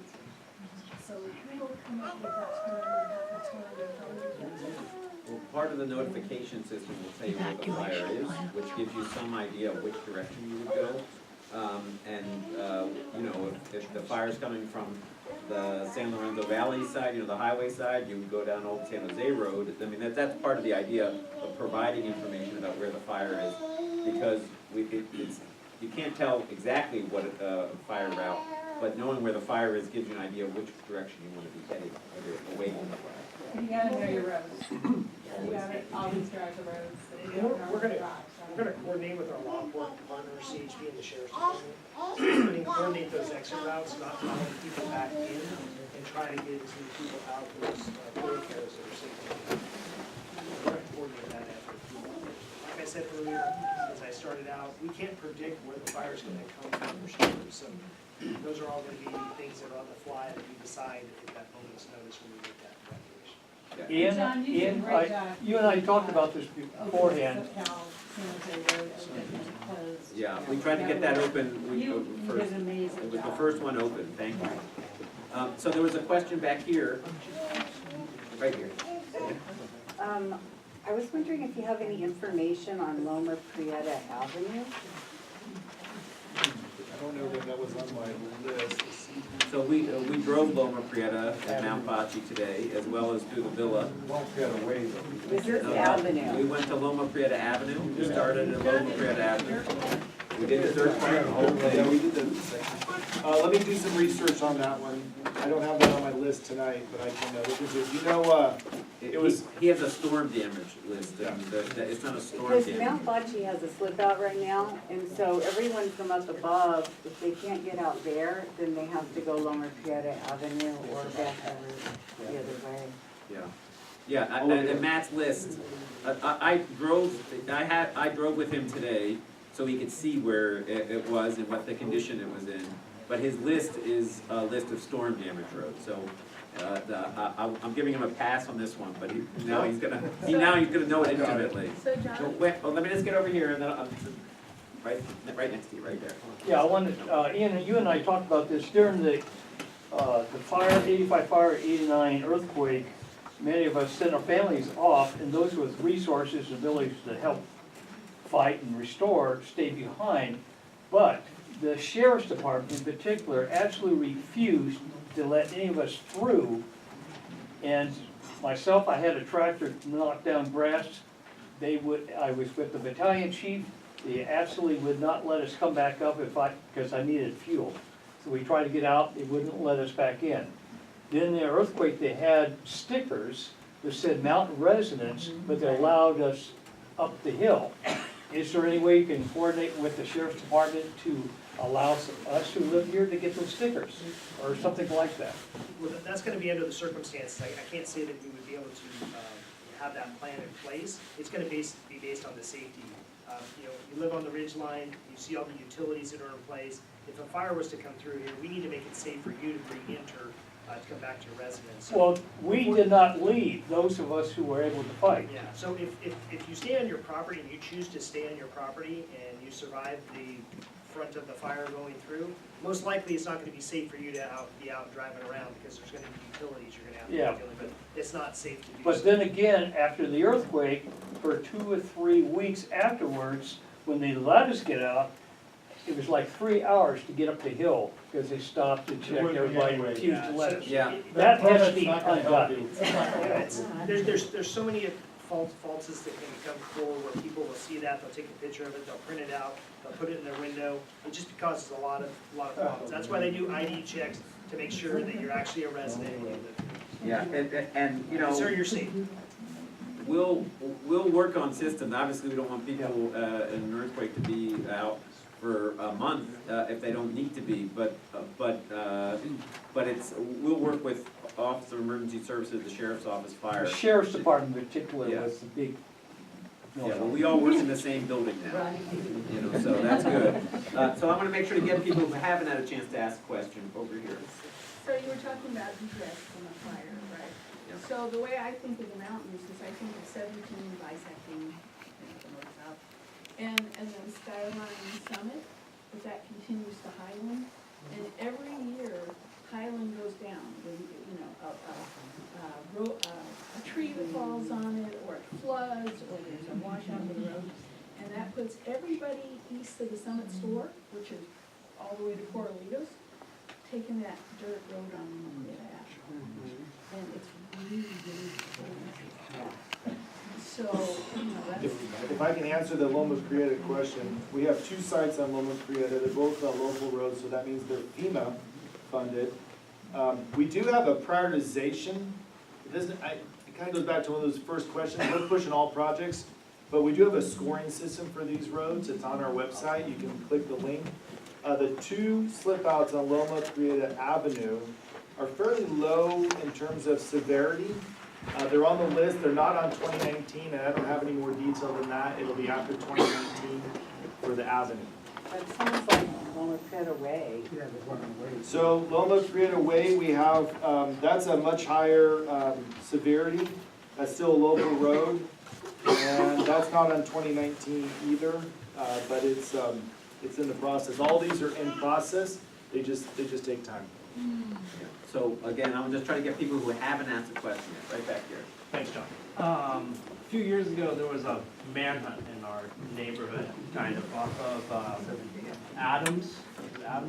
So who will come up with that turn and have the turn and how do we get to it? Well, part of the notification system will tell you where the fire is, which gives you some idea of which direction you would go. If the fire's coming from the San Lorenzo Valley side, the highway side, you would go down Old San Jose Road. I mean, that's part of the idea of providing information about where the fire is, because you can't tell exactly what a fire route, but knowing where the fire is gives you an idea of which direction you want to be heading, away from the fire. You gotta know your roads. You gotta always drive the roads that you don't know We're where to gonna, drive. we're gonna coordinate with our law enforcement partners, CHP and the sheriff's department, and coordinate those exit routes, not letting people back in, and try to get as many people out of those thoroughfares that are safe. We're gonna coordinate that effort. Like I said earlier, as I started out, we can't predict where the fire's gonna come from or shelter, so those are all gonna be things that are on the fly that we decide at that moment's notice when we make that recommendation. John, you did a great job. You and I talked about this beforehand. Yeah, we tried to get that open. You first. did an amazing It was the job. first one open, thank you. So there was a question back here, right here. I was wondering if you have any information on Loma Prieta Avenue? I don't know that that was on my list. So we drove Loma Prieta and Mount Baci today, as well as through the villa. Won't get away though. Is this We Avenue? went to Loma Prieta Avenue, we started at Loma Prieta Avenue. We did the third part of the whole Yeah, thing. we did let me do some research on that one. I don't have that on my list tonight, but I can look into it. It was. He has a storm damage list, and it's not a storm Because damage. Mount Baci has a slip out right now, and so everyone from up above, if they can't get out there, then they have to go Loma Prieta Avenue or back over the other way. Yeah, and Matt's list, I drove with him today, so he could see where it was and what the condition it was in. But his list is a list of storm damage roads, so I'm giving him a pass on this one, but now he's gonna know it intimately. So John, Wait, let me just get over here and then right next to you, right there. Yeah, I wanted, Ian, you and I talked about this during the the fire, 85 fire, 89 earthquake, many of us sent our families off, and those with resources and abilities to help fight and restore stayed behind. But the sheriff's department in particular absolutely refused to let any of us through. And myself, I had a tractor knock down grass. I was with the battalion chief. They absolutely would not let us come back up because I needed fuel. So we tried to get out, they wouldn't let us back in. Then the earthquake, they had stickers that said mountain residents, but they allowed us up the hill. Is there any way you can coordinate with the sheriff's department to allow us who live here to get those stickers, or something like that? Well, that's gonna be under the circumstances. I can't say that we would be able to have that plan in place. It's gonna be based on the safety. You live on the ridge line, you see all the utilities that are in place. If a fire was to come through here, we need to make it safe for you to re-enter, to come back to your residence. Well, we did not leave, those of us who were able to fight. Yeah, so if you stay on your property and you choose to stay on your property and you survive the front of the fire going through, most likely it's not gonna be safe for you to be out driving around because there's gonna be utilities you're gonna have to be dealing with. It's not safe to do so. But then again, after the earthquake, for 2 or 3 weeks afterwards, when they let us get out, it was like 3 hours to get up the hill, because they stopped and checked, everybody refused to let us. Yeah. That has to be undone. There's so many faults that can come forward where people will see that, they'll take a picture of it, they'll print it out, they'll put it in their window. It just causes a lot of problems. That's why they do ID checks, to make sure that you're actually a resident and you live here. Yeah, and you know. Sir, you're safe. We'll work on systems. Obviously, we don't want people in an earthquake to be out for a month if they don't need to be, but we'll work with Office of Emergency Services, the Sheriff's Office, Fire. The sheriff's department in particular was the big. Yeah, well, we all work in the same building now, you know, so that's good. So I'm gonna make sure to get people who haven't had a chance to ask a question over here. So you were talking about egress from a fire, right? Yeah. So the way I think of the mountains is I think of 17 bisecting the north south, and then Skyline Summit, but that continues to Highland, and every year Highland goes down. A tree that falls on it, or it floods, or there's a washout of the road, and that puts everybody east of the Summit store, which is all the way to Corralitos, taking that dirt road on the ash. And it's really, really cool. So, that's. If I can answer the Loma Prieta question, we have 2 sites on Loma Prieta, they're both local roads, so that means they're FEMA funded. We do have a prioritization. It kind of goes back to one of those first questions. We're pushing all projects, but we do have a scoring system for these roads. It's on our website. You can click the link. The 2 slip outs on Loma Prieta Avenue are fairly low in terms of severity. They're on the list. They're not on 2019, and I don't have any more detail than that. It'll be after 2019 for the avenue. That sounds like Loma Prieta Way. So Loma Prieta Way, we have, that's a much higher severity. That's still a local road, and that's not on 2019 either, but it's in the process. All these are in process. They just take time. Yeah. So again, I'm just trying to get people who haven't asked a question yet, right back here. Thanks, John. A few years ago, there was a manhunt in our neighborhood, kind of off of Adams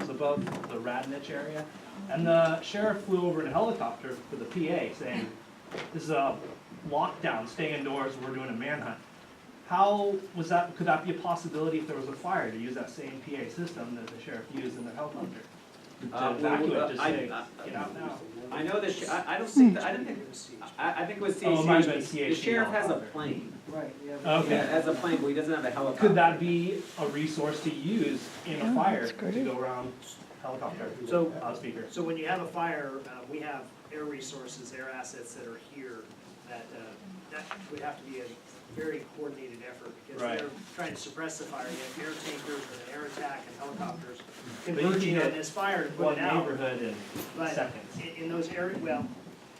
above the Radnich area. And the sheriff flew over in a helicopter with a PA saying, this is a lockdown, stay indoors, we're doing a manhunt. How was that, could that be a possibility if there was a fire to use that same PA system that the sheriff used in the helicopter? To evacuate, just say, get out now. I know that, I don't think, I think it was Oh, it might have been CHP. The CHP sheriff has a helicopter. plane. Right, Yeah, has a plane, but he doesn't have a helicopter. Could that be a resource to use in a fire to go around helicopter? So, Speaker. So when you have a fire, we have air resources, air assets that are here that would have to be a very coordinated effort because Right. they're trying to suppress the fire. You have air tankers with an air attack and helicopters But you converging can on hit this fire to put one it out. neighborhood in But seconds. in those areas, well,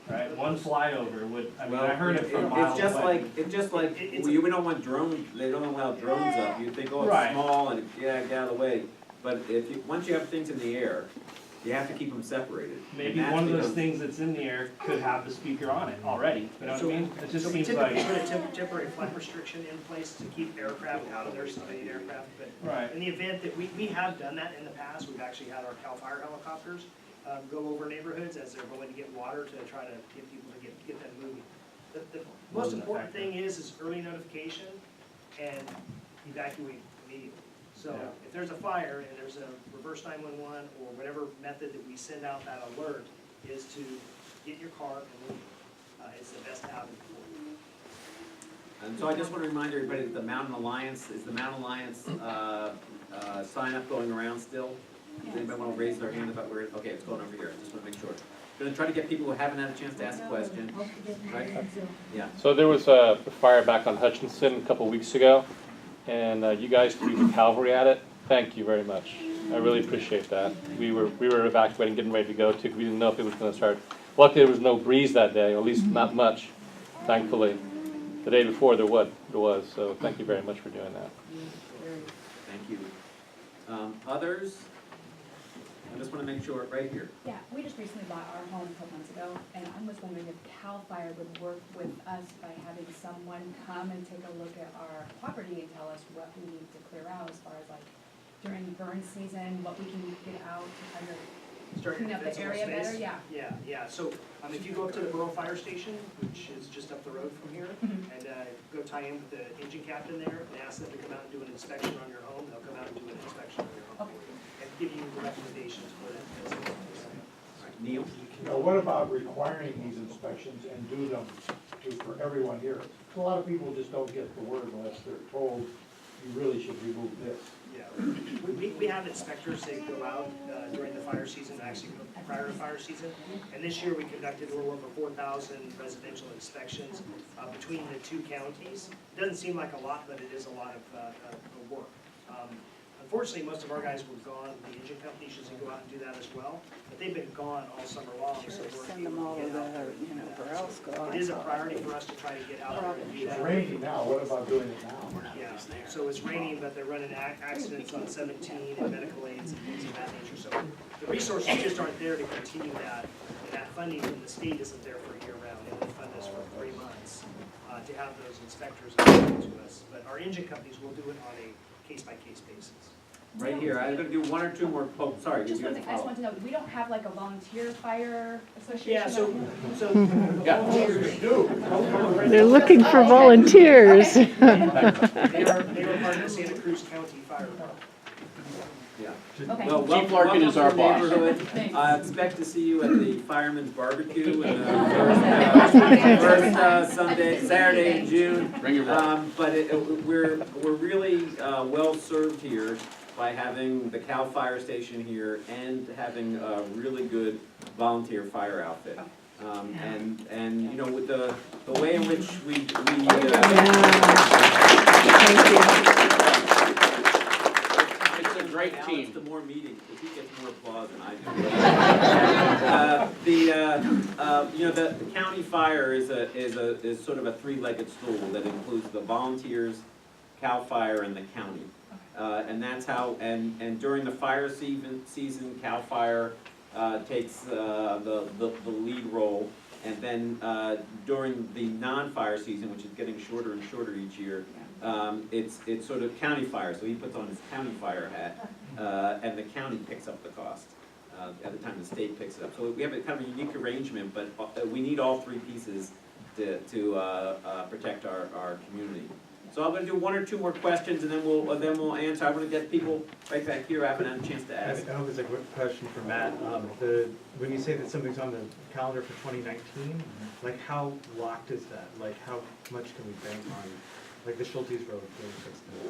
Right, one flyover would, I mean, Well, I heard it from miles It's just away. like, we don't want drones, they don't allow drones up, you think, oh, it's Right. small and, yeah, get out of the way. But once you have things in the air, You have to keep them separated. Maybe And that's one of those because- things that's in the air could have the speaker on it already, you know what I mean? It just So we seems typically like, put a temporary flight restriction in place to keep aircraft out of their civilian aircraft, but right, in the event that we have done that in the past, we've actually had our CAL FIRE helicopters go over neighborhoods as they're going to get water to try to get people to get them moving. The most Wasn't important effective. thing is early notification and evacuate immediately. So Yeah. if there's a fire and there's a reverse 911 or whatever method that we send out that alert is to get in your car and leave. It's the best avenue for you. And so I just want to remind everybody that the Mountain Alliance, is the Mountain Alliance, sign up going around still? Does anybody want to raise their hand about where, okay, it's going over here, just want to make sure. Gonna try to get people who haven't had a chance to ask a question, right? Yeah. So there was a fire back on Hutchinson a couple weeks ago, and you guys threw the cavalry at it. Thank you very much. I really appreciate that. We were evacuating, getting ready to go to, because we didn't know if it was gonna start. Luckily, there was no breeze that day, or at least not much, thankfully. The day before, there was, so thank you very much for doing that. Thank you. Others? I just want to make sure, right here. Yeah, we just recently bought our home a couple months ago, and I was wondering if CAL FIRE would work with us by having someone come and take a look at our property and tell us what we need to clear out as far as like during burn season, what we can get out to kind of clean up the area better, yeah. Yeah, so, if you go up to the Borough Fire Station, which is just up the road from here, and, go tie in with the engine captain there, and ask them to come out and do an inspection on your home, they'll come out and do an inspection on your home for you, and give you the recommendations for that. Neil? Now, what about requiring these inspections and do them for everyone here? A lot of people just don't get the word unless they're told, you really should remove this. Yeah, we have inspectors that go out during the fire season, actually prior to fire season. And this year we conducted a little over 4,000 residential inspections between the two counties. It doesn't seem like a lot, but it is a lot of work. Unfortunately, most of our guys were gone. The engine companies usually go out and do that as well. But they've been gone all summer long, so we're Send them all able to to get out there and do that. where else go. It is a priority for us to try to get out there and do It's that. raining now, what about doing it now? Yeah, so it's raining, but they're running accidents on 17 and medical aids and things of that nature. So the resources just aren't there to continue that, and that funding from the state isn't there for year round. They only fund us for 3 months to have those inspectors available to us. But our engine companies will do it on a case-by-case basis. Right here, I'm gonna do one or two more, oh, sorry. Just you one have thing, I just to want to know, we don't have like a volunteer fire association? Yeah, so They're looking for volunteers. They are part of the Santa Cruz County Fire Department. Yeah. Okay. Well, Chief Larkin is our boss. I expect to see you at the Fireman's Barbecue in the first Saturday in June. Bring your water. But we're really well served here by having the Cal Fire Station here and having a really good volunteer fire outfit. And you know, with the way in which we It's a great team. To more meetings, because he gets more applause than I do. You know, the county fire is sort of a three-legged stool that includes the volunteers, Cal Fire, and the county. And that's how, and during the fire season, Cal Fire takes the lead role. And then during the non-fire season, which is getting shorter and shorter each year, it's sort of county fire. So he puts on his county fire hat, and the county picks up the cost at the time the state picks it up. So we have a kind of a unique arrangement, but we need all three pieces to protect our community. So I'm going to do one or two more questions, and then we'll answer. I want to get people right back here. I haven't had a chance to ask. I hope it's a quick question for Matt. When you say that something's on the calendar for 2019, like how locked is that? Like how much can we bank on, like the Schultes Road?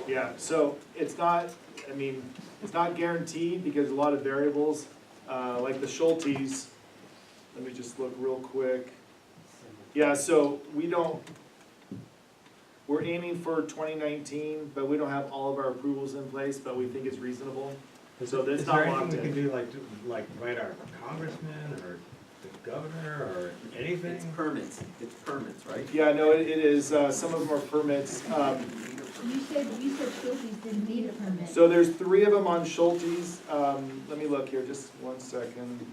Yeah, so it's not, I mean, it's not guaranteed because a lot of variables, like the Schultes, let me just look real quick. Yeah, so we're aiming for 2019, but we don't have all of our approvals in place, but we think it's reasonable. So that's not locked in. Is there anything we can do, like write our congressman or the governor or anything? It's permits, right? Yeah, no, it is, some of them are permits. You said Schulte's didn't need a permit. So there's 3 of them on Schulte's. Let me look here, just one second.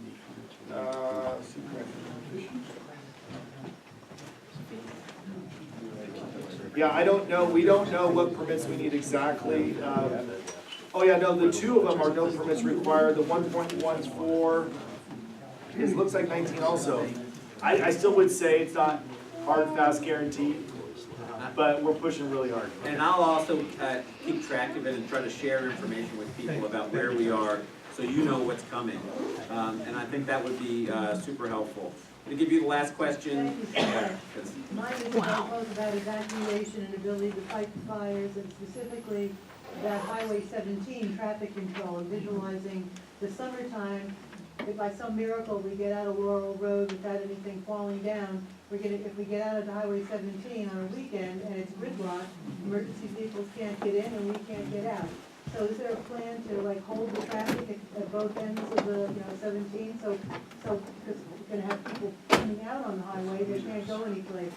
Yeah, I don't know, we don't know what permits we need exactly. Oh yeah, no, the 2 of them are no permits required, the 1.1's 4, it looks like 19 also. I still would say it's not hard, fast, guaranteed, but we're pushing really hard. And I'll also keep track of it and try to share information with people about where we are, so you know what's coming. And I think that would be super helpful. To give you the last question. Mine is about evacuation and ability to fight the fires, and specifically that Highway 17 traffic control, and visualizing the summertime. If by some miracle we get out of Laurel Road without anything falling down, if we get out of Highway 17 on a weekend and it's gridlock, emergency vehicles can't get in and we can't get out. So is there a plan to like hold the traffic at both ends of the, 17? So because we're gonna have people coming out on the highway, they can't go anyplace.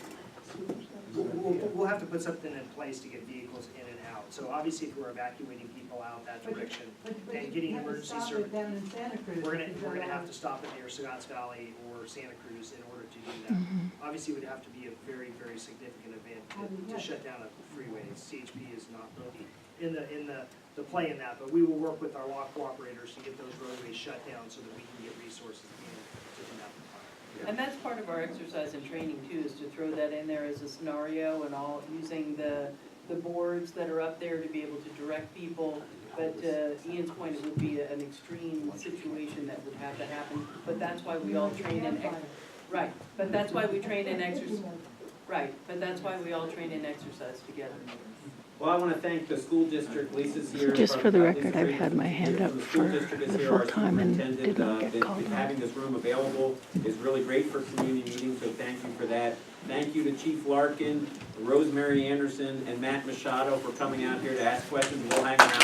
We'll have to put something in place to get vehicles in and out. So obviously if we're evacuating people out that direction and getting emergency service, down in Santa Cruz. we're gonna have to stop it near Scotts Valley or Santa Cruz in order to do that. Obviously, it would have to be a very, very significant event to shut down a freeway. CHP is not really in the play in that, but we will work with our law cooperators to get those roadways shut down so that we can get resources in to do that. And that's part of our exercise and training too, is to throw that in there as a scenario and all, using the boards that are up there to be able to direct people. But to Ian's point, it would be an extreme situation that would have to happen, but that's why we all train in, right, but that's why we train in exercise, right, but that's why we all train in exercise together. Well, I want to thank the school district, Lisa's here. Just for the record, Lisa I've Freeman had my is here hand up from the school for district is the here, full our time and superintendent, did not get called having this room available is really great for community meetings, so thank you for that. Thank you to Chief Larkin, Rosemary Anderson, and Matt Machado for coming out here to ask questions. We'll hang around